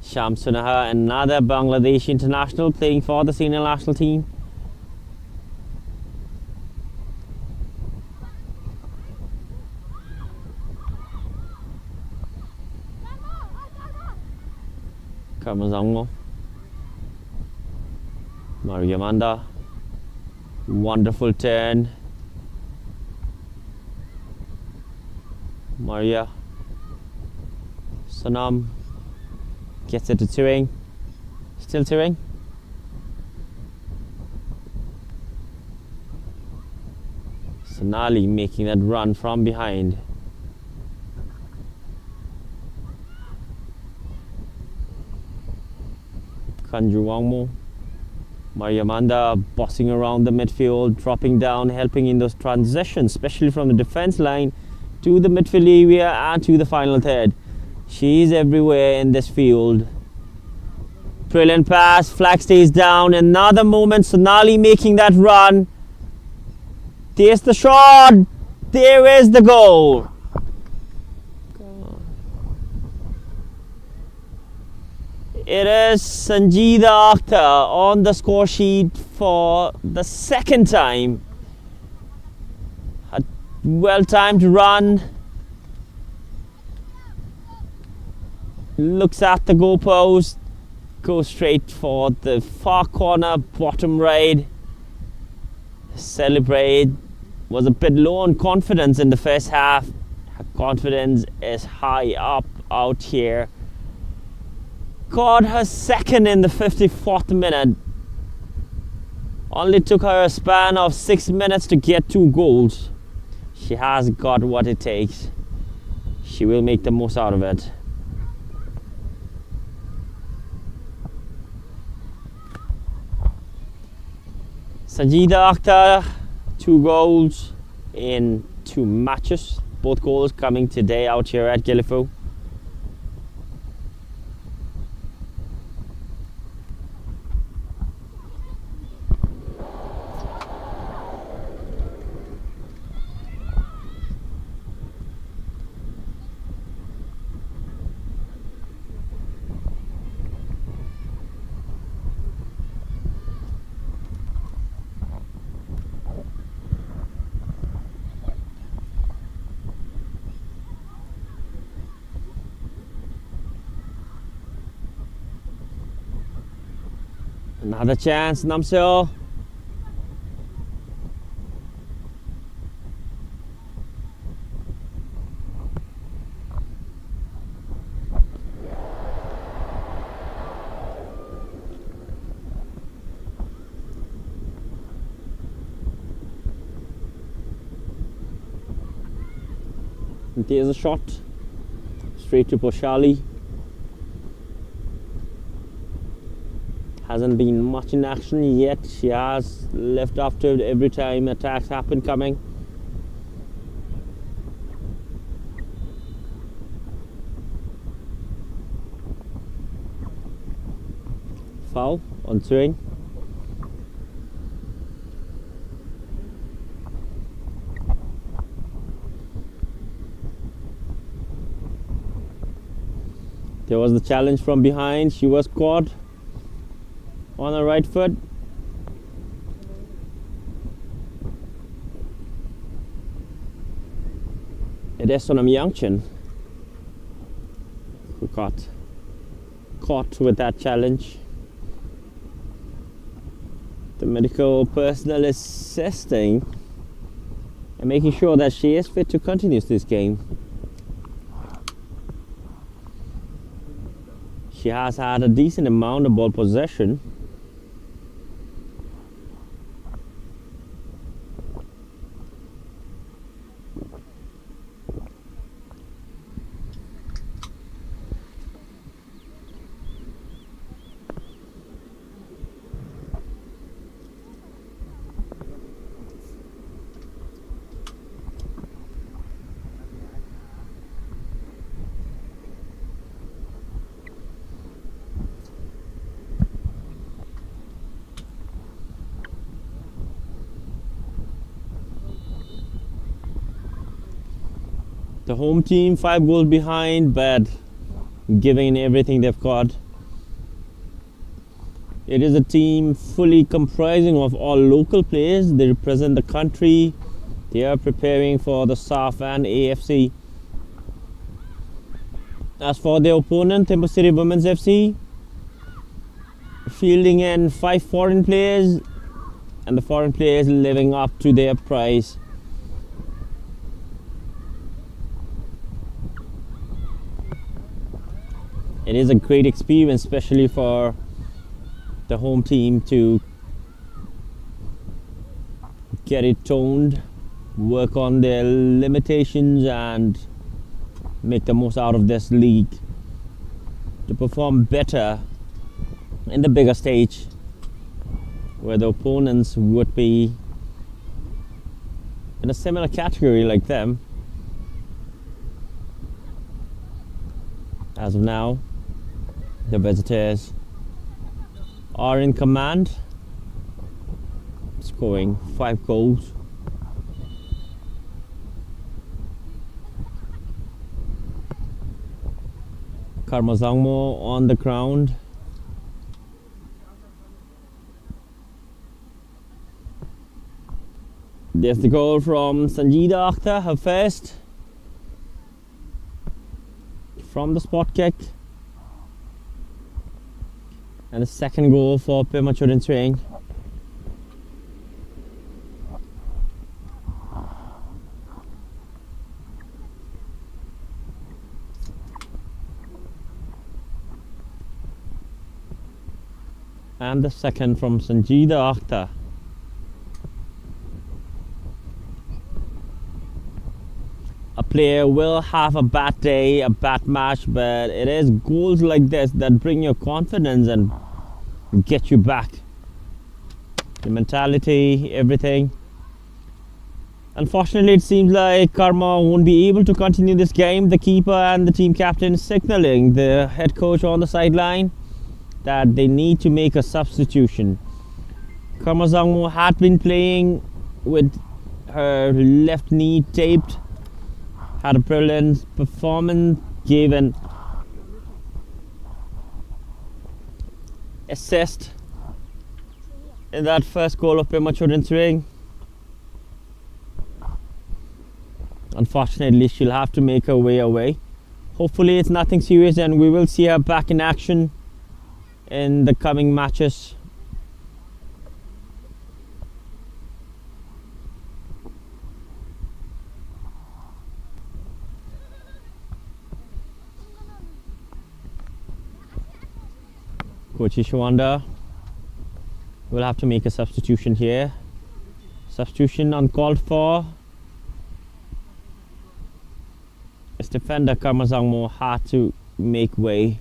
Shamsunaha, another Bangladeshi international playing for the senior national team. Karmazongo. Maria Amanda. Wonderful turn. Maria. Sonam. Gets it to Turing. Still Turing. Sonali making that run from behind. Kanju Wangmo. Maria Amanda bossing around the midfield, dropping down, helping in those transitions, especially from the defense line to the midfield area and to the final third. She's everywhere in this field. Brilliant pass, flag stays down. Another moment, Sonali making that run. There's the shot. There is the goal. It is Sanjida Akhtar on the score sheet for the second time. A well-timed run. Looks at the goalpost. Goes straight for the far corner, bottom right. Celebrate. Was a bit low on confidence in the first half. Her confidence is high up out here. Got her second in the 54th minute. Only took her a span of 6 minutes to get 2 goals. She has got what it takes. She will make the most out of it. Sanjida Akhtar, 2 goals in 2 matches. Both goals coming today out here at Gelephu. Another chance, Namseo. There's a shot straight to Poshali. Hasn't been much in action yet. She has left after every time attacks happen coming. Foul on swing. There was the challenge from behind. She was caught on her right foot. It is Sonam Yangchen who got caught with that challenge. The medical personnel is assisting and making sure that she is fit to continue this game. She has had a decent amount of ball possession. The home team 5 goals behind, but giving everything they've got. It is a team fully comprising of all local players. They represent the country. They are preparing for the SAF and AFC. As for their opponent, Thimphu City Women's FC, fielding in 5 foreign players, and the foreign players living up to their price. It is a great experience, especially for the home team, to get it toned, work on their limitations and make the most out of this league to perform better in the bigger stage where the opponents would be in a similar category like them. As of now, the visitors are in command, scoring 5 goals. Karmazangmo on the ground. There's the goal from Sanjida Akhtar, her first from the spot kick. And the second goal for Pemachurin Swing. And the second from Sanjida Akhtar. A player will have a bad day, a bad match, but it is goals like this that bring your confidence and get you back. The mentality, everything. Unfortunately, it seems like Karma won't be able to continue this game. The keeper and the team captain signaling the head coach on the sideline that they need to make a substitution. Karma Zangmo had been playing with her left knee taped, had a brilliant performance, gave an assist in that first goal of Pemachurin Swing. Unfortunately, she'll have to make her way away. Hopefully it's nothing serious and we will see her back in action in the coming matches. Coach Ishwanda will have to make a substitution here. Substitution uncalled for. As defender Karmazangmo had to make way.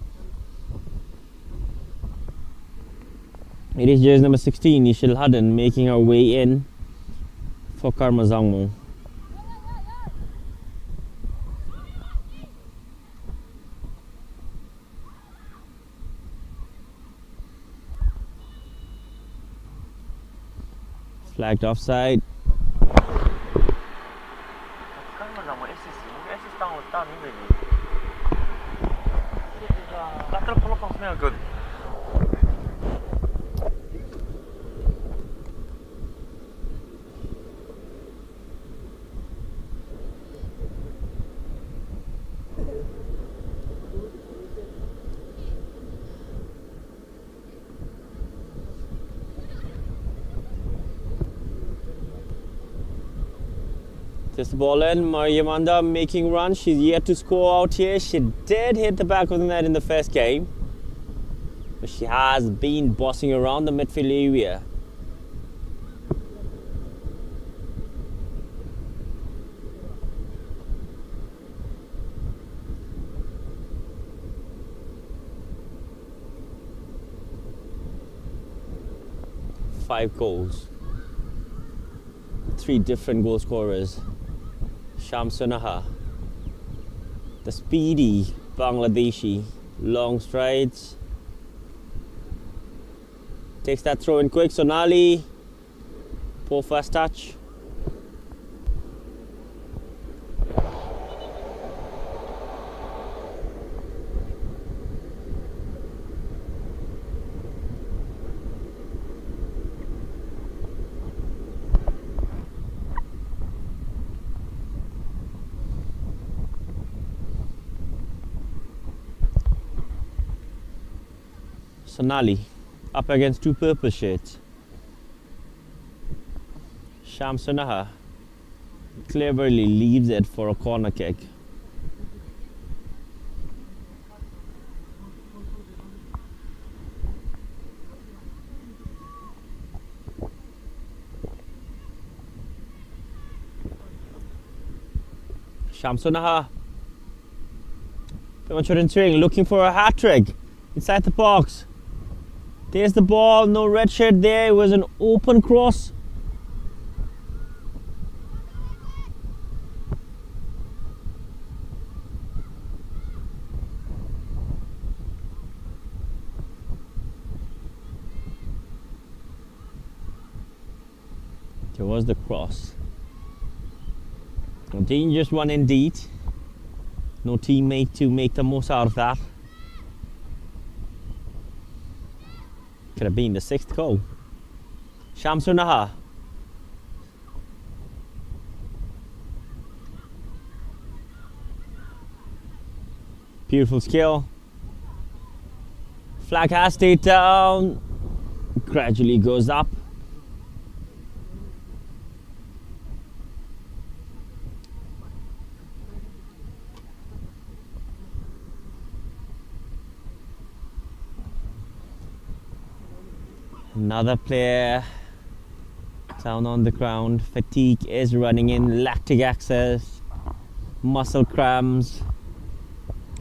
It is jersey number 16, Nishil Hudden, making her way in for Karmazangmo. Flagged offside. This ball in, Mariamanda making run. She's yet to score out here. She did hit the back of the net in the first game, but she has been bossing around the midfield area. Five goals. 3 different goal scorers. Shamsunaha, the speedy Bangladeshi, long strides, takes that throw in quick. Sonali, poor first touch. Sonali up against 2 purple shirts. Shamsunaha cleverly leaves it for a corner kick. Shamsunaha, Pemachurin Swing looking for a hat trick inside the box. There's the ball, no red shirt there, it was an open cross. Towards the cross. A dangerous one indeed. No teammate to make the most out of that. Could have been the 6th goal. Shamsunaha. Beautiful skill. Flag has stayed down. Gradually goes up. Another player down on the ground. Fatigue is running in. Lactic access. Muscle cramps.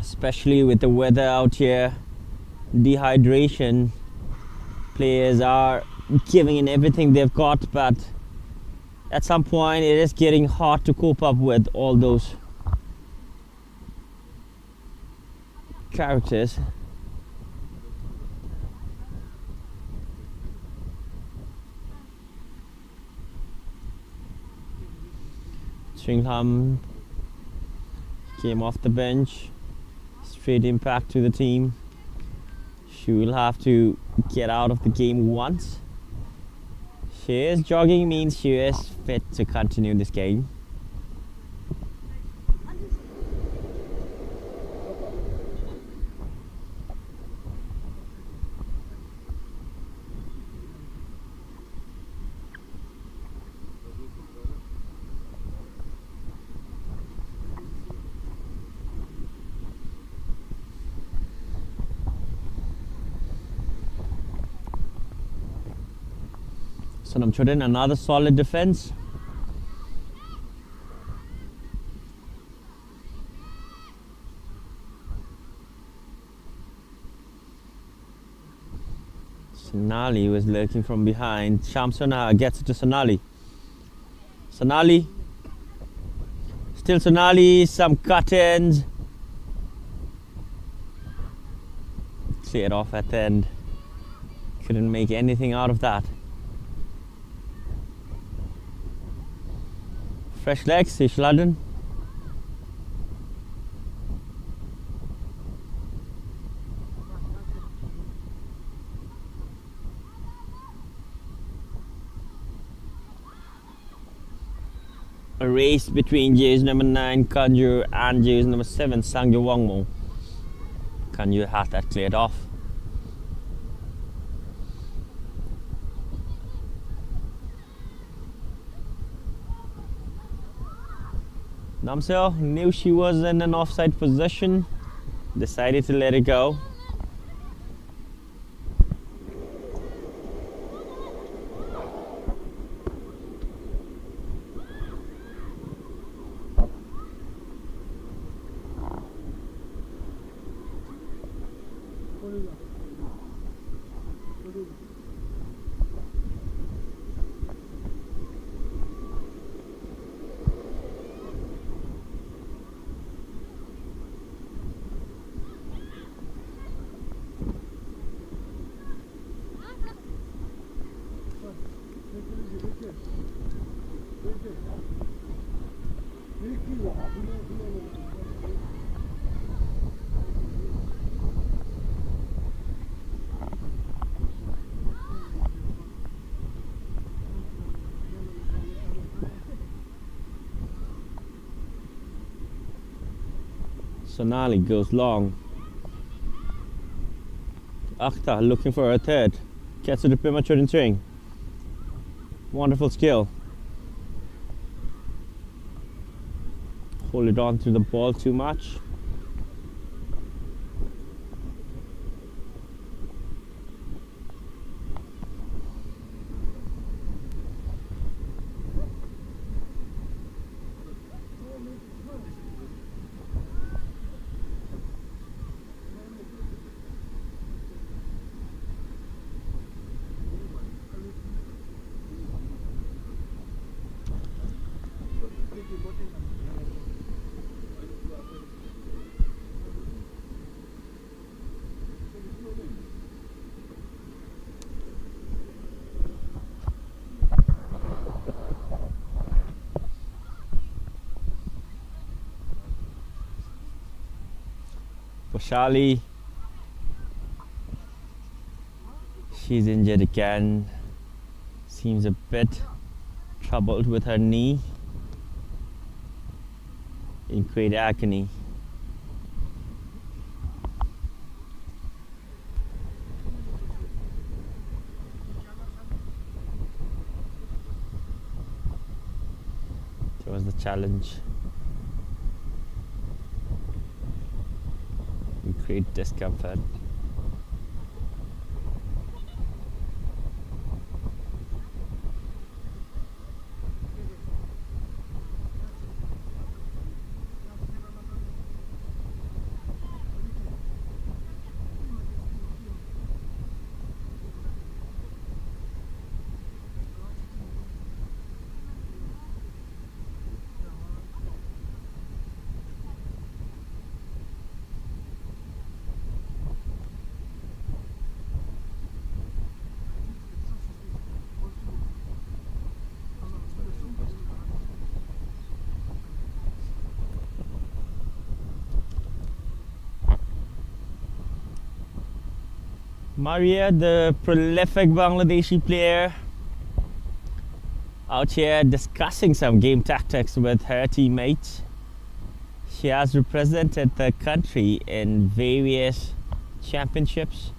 Especially with the weather out here. Dehydration. Players are giving in everything they've got, but at some point it is getting hard to cope up with all those characters. Stringham came off the bench, straight impact to the team. She will have to get out of the game once. She is jogging, means she is fit to continue this game. Sonam Chodin, another solid defense. Sonali was lurking from behind. Shamsuna gets it to Sonali. Sonali. Still Sonali, some cut-ins. Cleared off at the end. Couldn't make anything out of that. Fresh legs, Ishladen. A race between jersey number 9, Kanju, and jersey number 7, Sangyo Wangmo. Kanju has that cleared off. Namseo knew she was in an offside position, decided to let it go. Sonali goes long. Akhtar looking for a third. Gets to the premature in string. Wonderful skill. Hold it on to the ball too much. Poshali. She's injured again. Seems a bit troubled with her knee. In great agony. That was the challenge. In great discomfort. Maria, the prolific Bangladeshi player, out here discussing some game tactics with her teammates. She has represented the country in various championships.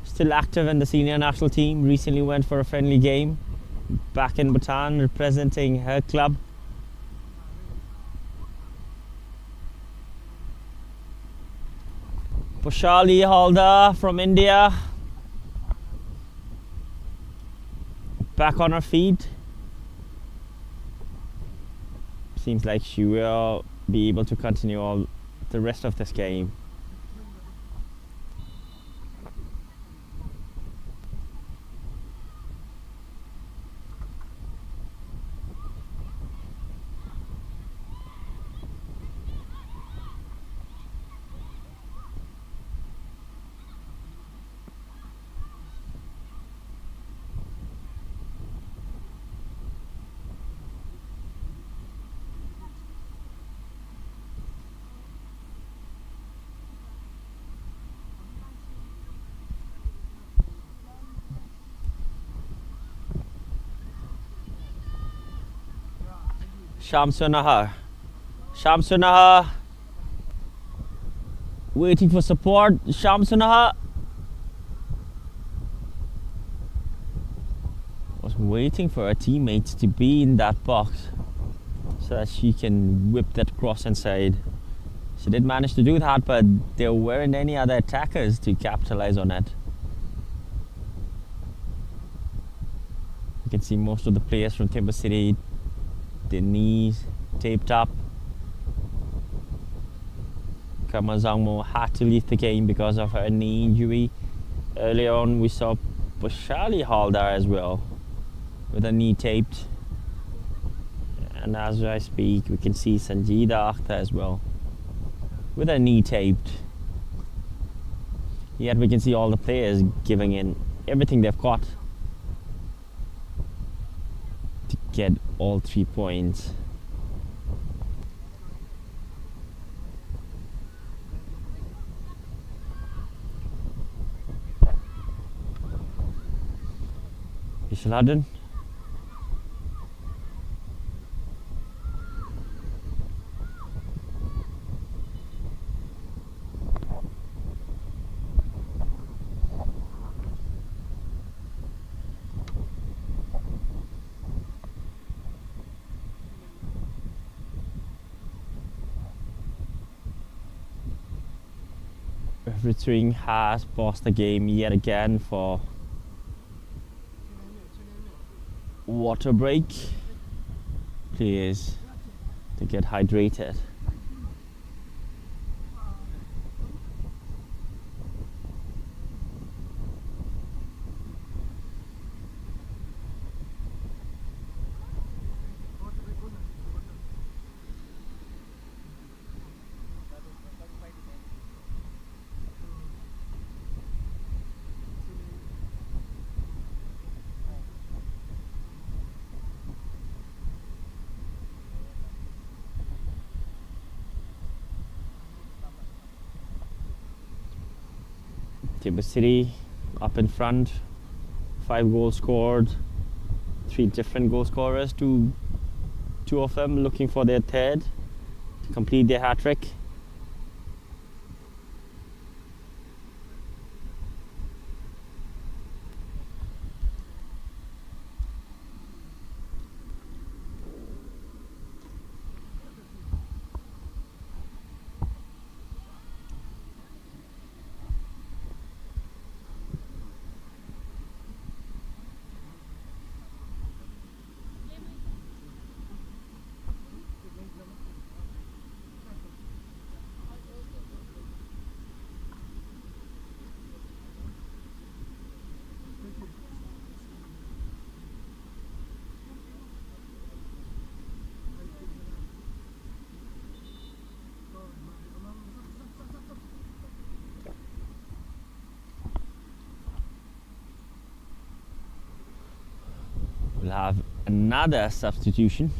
Still active in the senior national team. Recently went for a friendly game back in Bhutan representing her club. Poshali Halda from India. Back on her feet. Seems like she will be able to continue all the rest of this game. Shamsunaha waiting for support. Shamsunaha was waiting for her teammates to be in that box so that she can whip that cross inside. She did manage to do that, but there weren't any other attackers to capitalize on it. You can see most of the players from Thimphu City, their knees taped up. Kamazangmo had to leave the game because of her knee injury. Earlier on we saw Poshali Haldar as well with her knee taped. And as I speak we can see Sanjida Akhtar as well with her knee taped. Yet we can see all the players giving in everything they've got to get all 3 points. Ishaladin. Refereeing has paused the game yet again for water break. Players to get hydrated. Thimphu City up in front. 5 goals scored. 3 different goal scorers. Two of them looking for their third to complete their hat trick. We'll have another substitution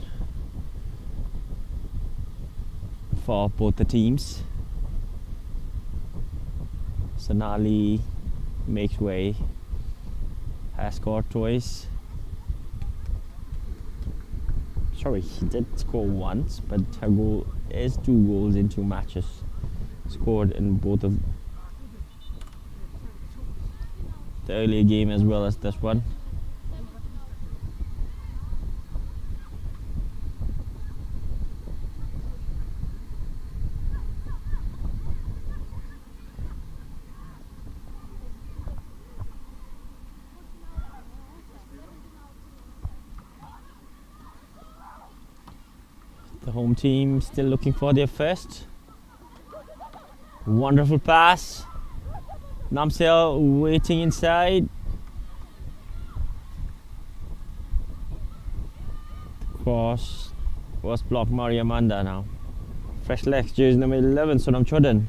for both the teams. Sonali makes way, has scored twice. Sorry, she did score once, but her goal is 2 goals in 2 matches. Scored in both of the earlier game as well as this one. The home team still looking for their first. Wonderful pass. Namsel waiting inside. The cross was blocked. Maria Manda now. Fresh legs, jersey number 11, Sonam Chodan.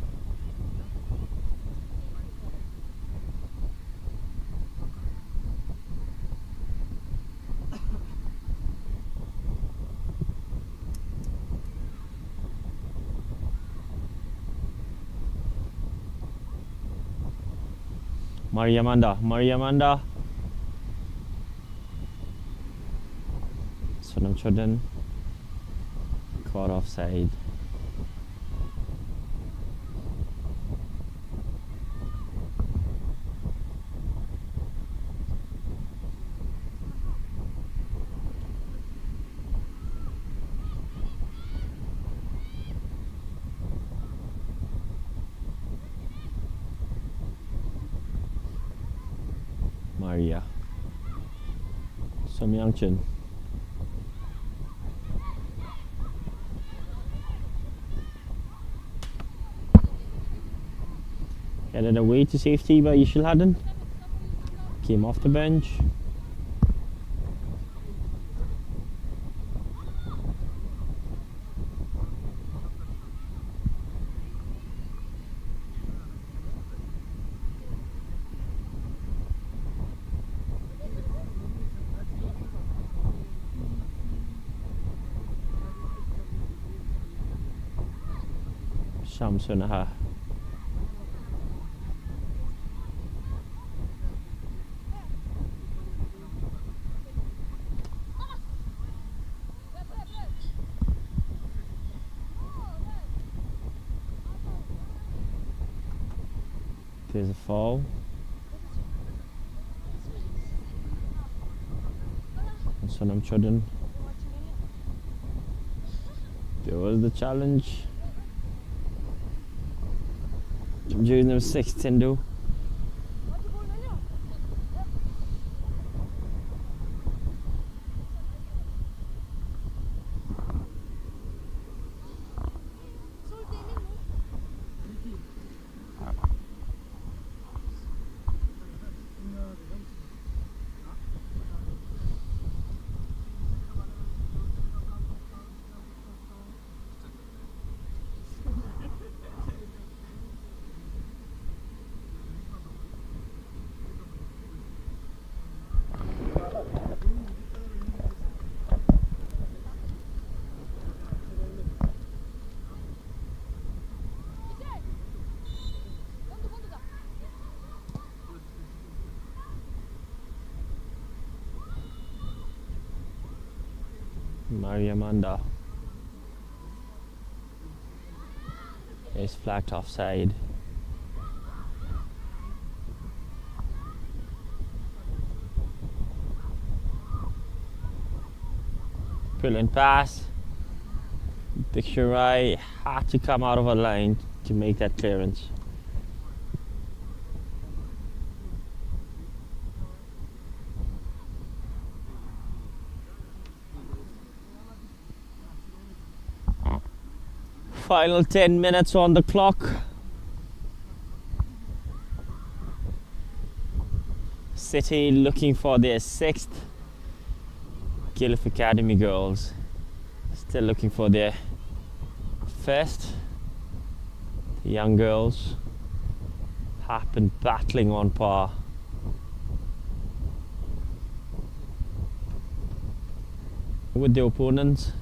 Maria Manda. Sonam Chodan caught offside. Maria Somyangchen. Headed away to safety by Ishil Haddon. Came off the bench. Shamsunaha. There's a foul. And Sonam Chodan. There was the challenge. Jersey number 6, Thimphu. Mariamanda is flagged offside. Brilliant pass. Bikshurai had to come out of a line to make that clearance. Final 10 minutes on the clock. City looking for their 6th. Gelephu Academy girls still looking for their 1st. The young girls have been battling on par. With the opponents.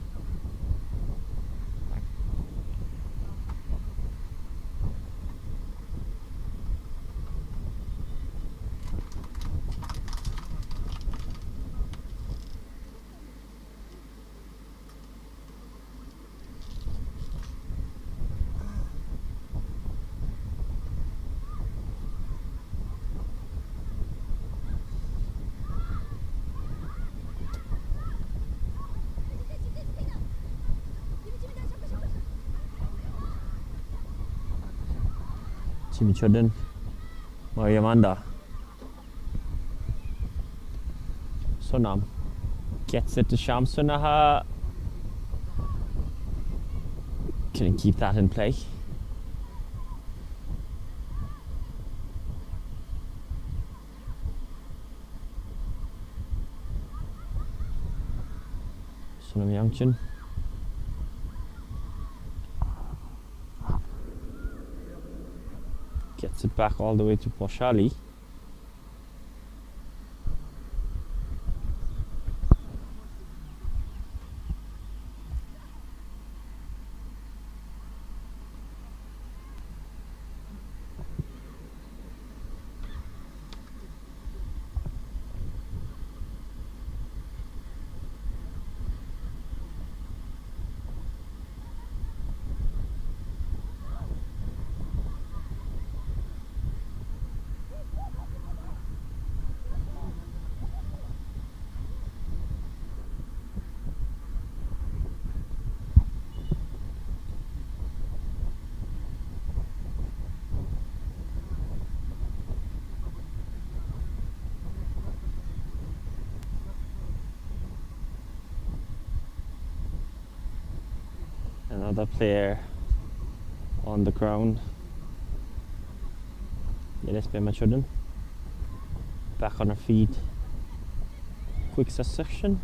Chimichodin, Mariamanda. Sonam gets it to Shamsunaha. Couldn't keep that in play. Sonam Yangchin. Gets it back all the way to Poshali. Another player on the ground. Yeles Machodin back on her feet. Quick succession.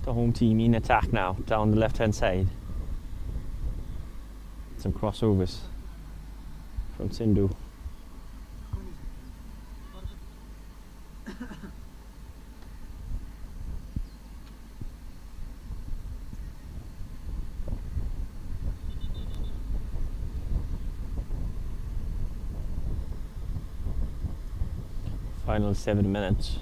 The home team in attack now, down the left hand side. Some crossovers from Sindhu. Final 7 minutes.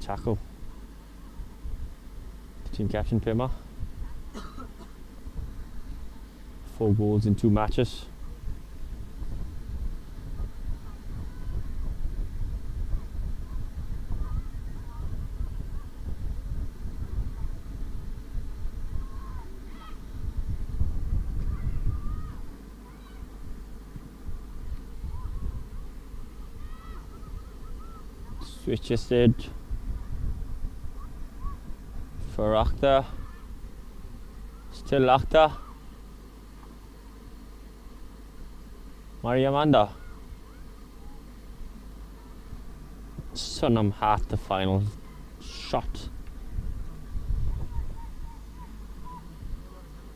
tackle. The team captain Pima. 4 goals in 2 matches. Switches it for Akhtar. Still Akhtar. Mariamanda. Sunam had the final shot.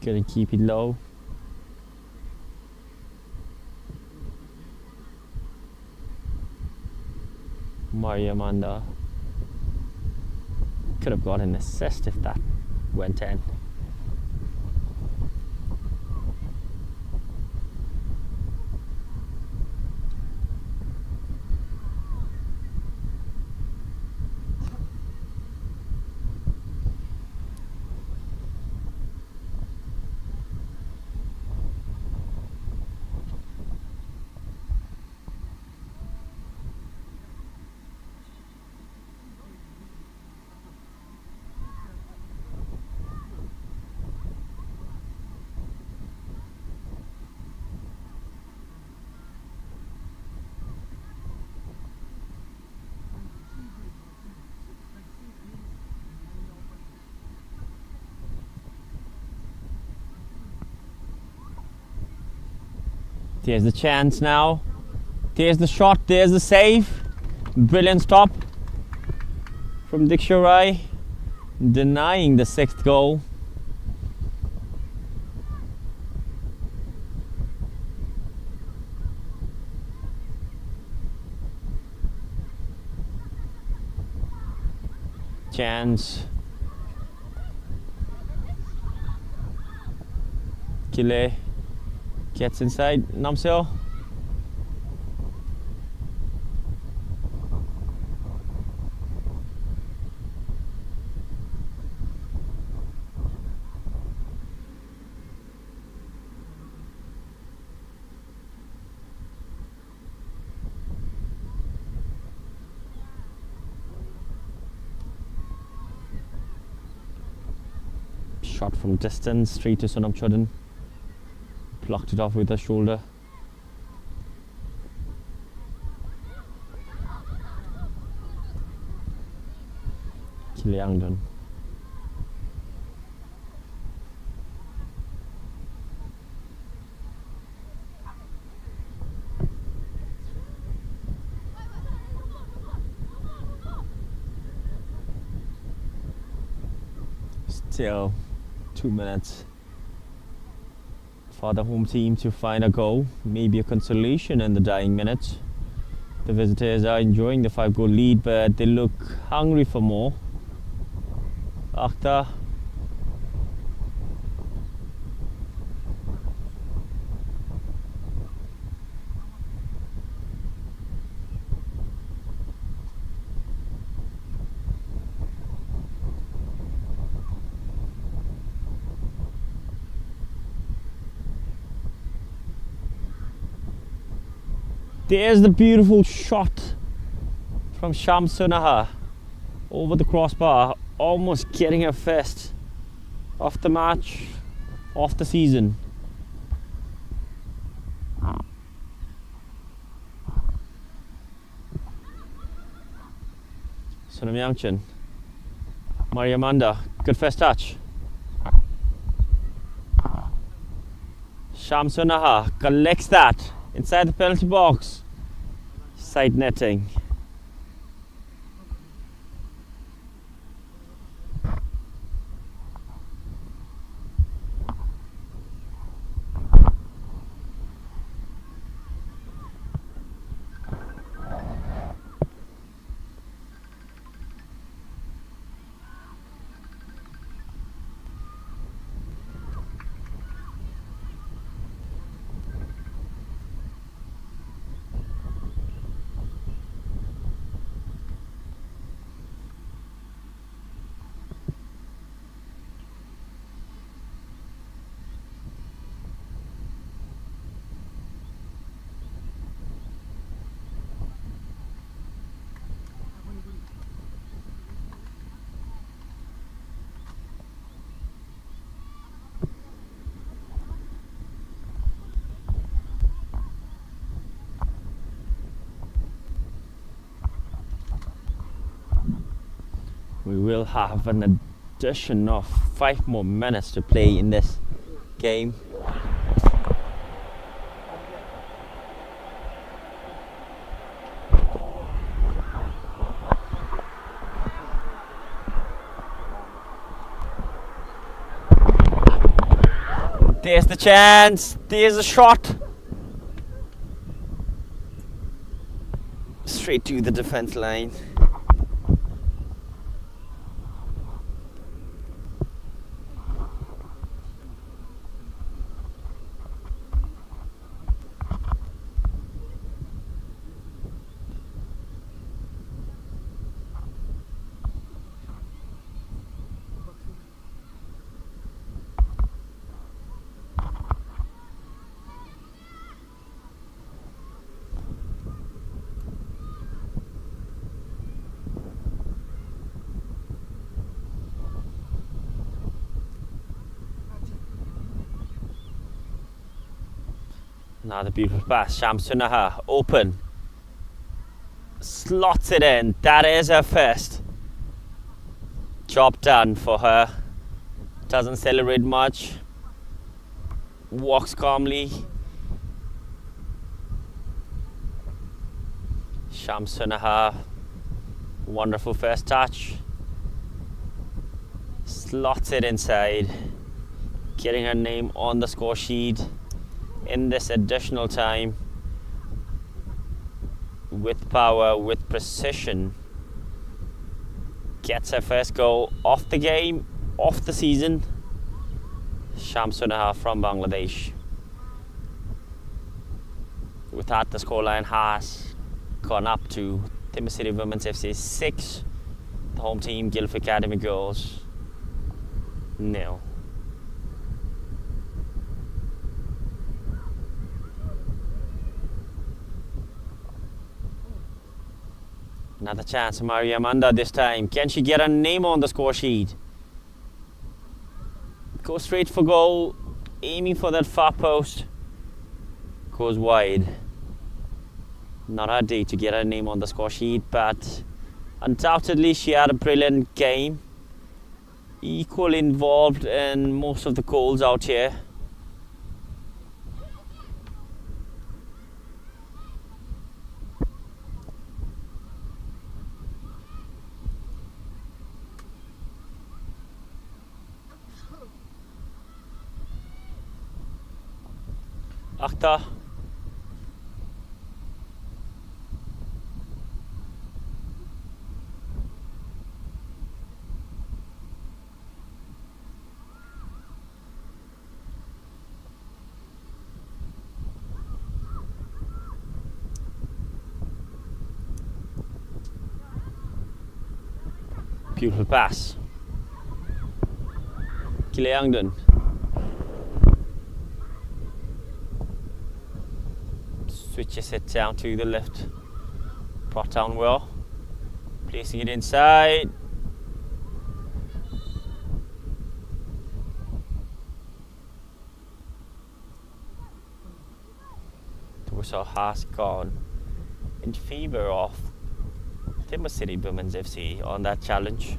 Gonna keep it low. Mariamanda could have got an assist if that went in. There's the chance now. There's the shot. There's the save. Brilliant stop from Diksha Rai, denying the 6th goal. Chance. Kile gets inside. Namseo. Shot from distance, straight to Sonam Chodhan. Blocked it off with the shoulder. Kiliangdon. Still 2 minutes for the home team to find a goal, maybe a consolation in the dying minutes. The visitors are enjoying the 5-goal lead, but they look hungry for more. Akhtar. There's the beautiful shot from Shamsunaha over the crossbar, almost getting her first of the match, of the season. Sonam Yangchen, Mariamanda, good first touch. Shamsunaha collects that inside the penalty box. Side netting. We will have an addition of 5 more minutes to play in this game. There's the chance, there's a shot. Straight to the defense line. Another beautiful pass. Shamsunaha open. Slots it in. That is her first. Job done for her. Doesn't celebrate much. Walks calmly. Shamsunaha. Wonderful first touch. Slots it inside. Getting her name on the score sheet in this additional time, with power, with precision. Gets her first goal of the game, of the season. Shamsunaha from Bangladesh. With that, the scoreline has gone up to Thimphu City Women's FC 6, the home team Gelephu Academy Girls 0. Another chance, Maria Amanda this time. Can she get her name on the score sheet? Goes straight for goal, aiming for that far post. Goes wide. Not her day to get her name on the score sheet, but undoubtedly she had a brilliant game. Equally involved in most of the goals out here. Akhtar. Beautiful pass. Kileangden. Switches it down to the left. Brought down well. Placing it inside. The whistle has gone in favour of Thimphu City Women's FC on that challenge.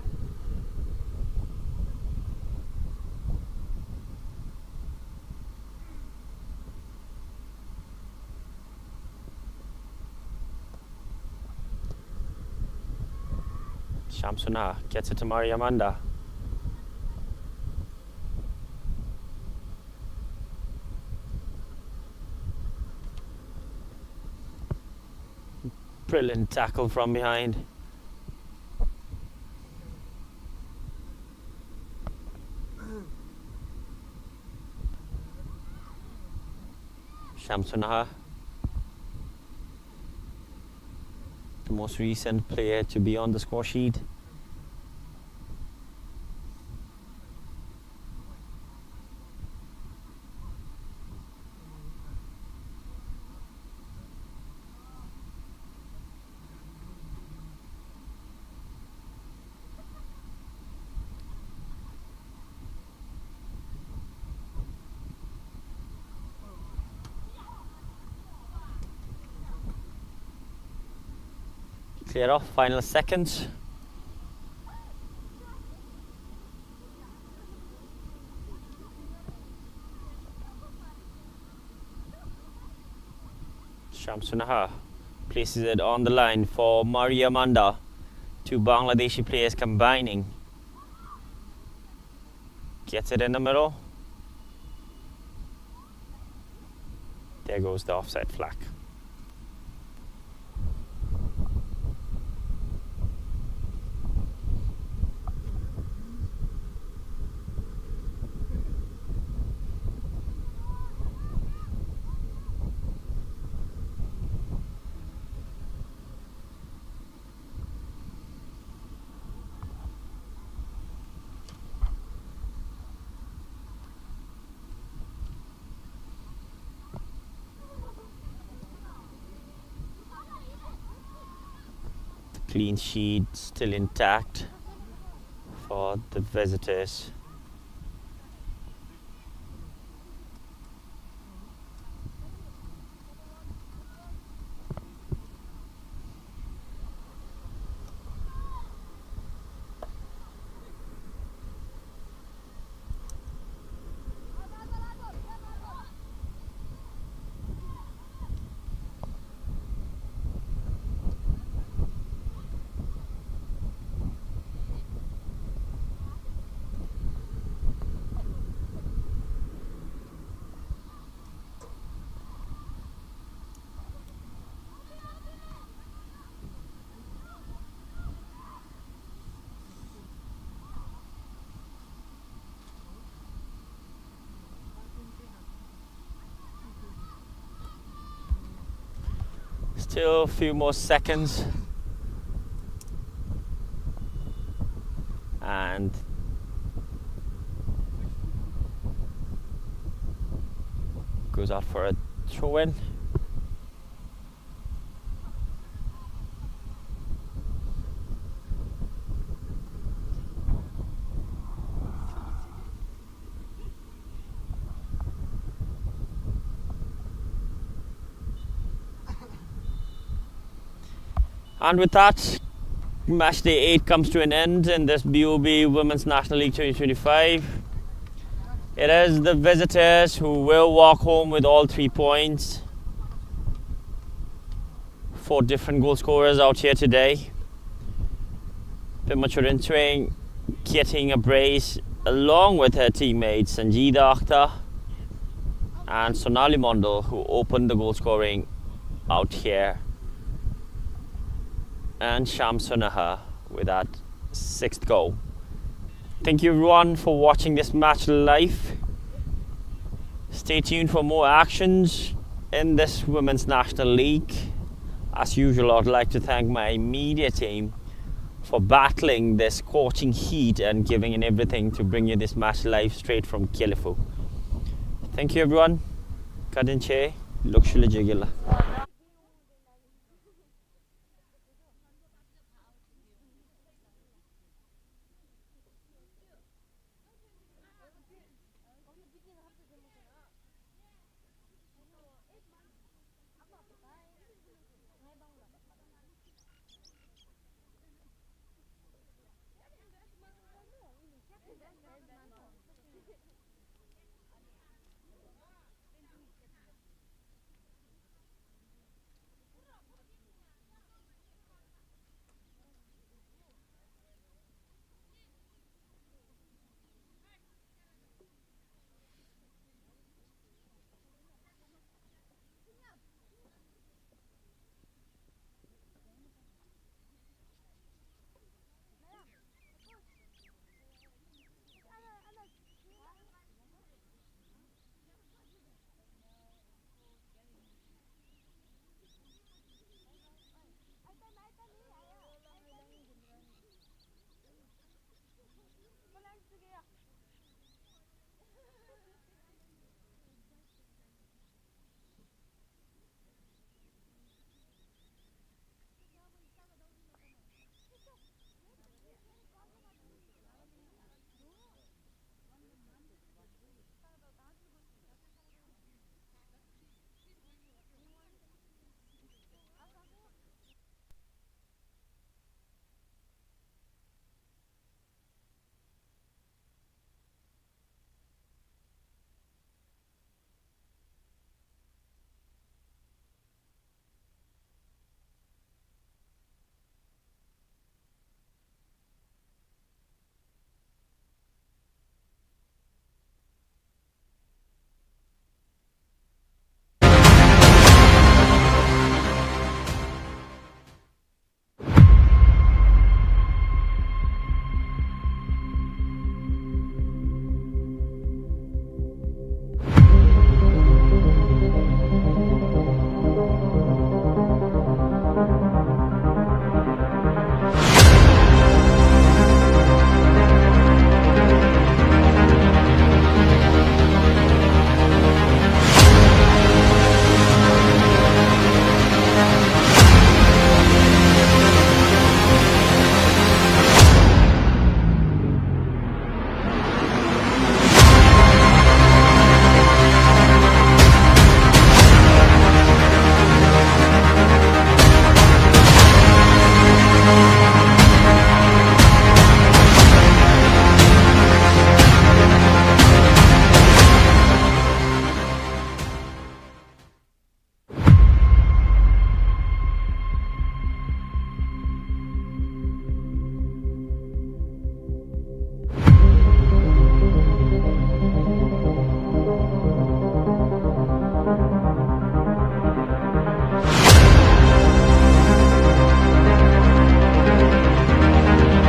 Shamsunaha gets it to Maria Amanda. Brilliant tackle from behind. Shamsunaha, the most recent player to be on the score sheet. Clear off, final seconds. Shamsunaha places it on the line for Maria Manda. Two Bangladeshi players combining. Gets it in the middle. There goes the offside flag. Clean sheet still intact for the visitors. Still a few more seconds, and goes out for a throw in. And with that, match day 8 comes to an end in this BoB Women's National League 2025. It is the visitors who will walk home with all 3 points. 4 different goal scorers out here today. Pimachur Swing getting a brace along with her teammates Sanjida Akhtar and Sonali Mondal, who opened the goal scoring out here, and Shamsunaha with that 6th goal. Thank you everyone for watching this match live. Stay tuned for more actions in this Women's National League. As usual, I'd like to thank my media team for battling this scorching heat and giving in everything to bring you this match live straight from Gelephu. Thank you everyone. Kadinche, Lukshula Jigila.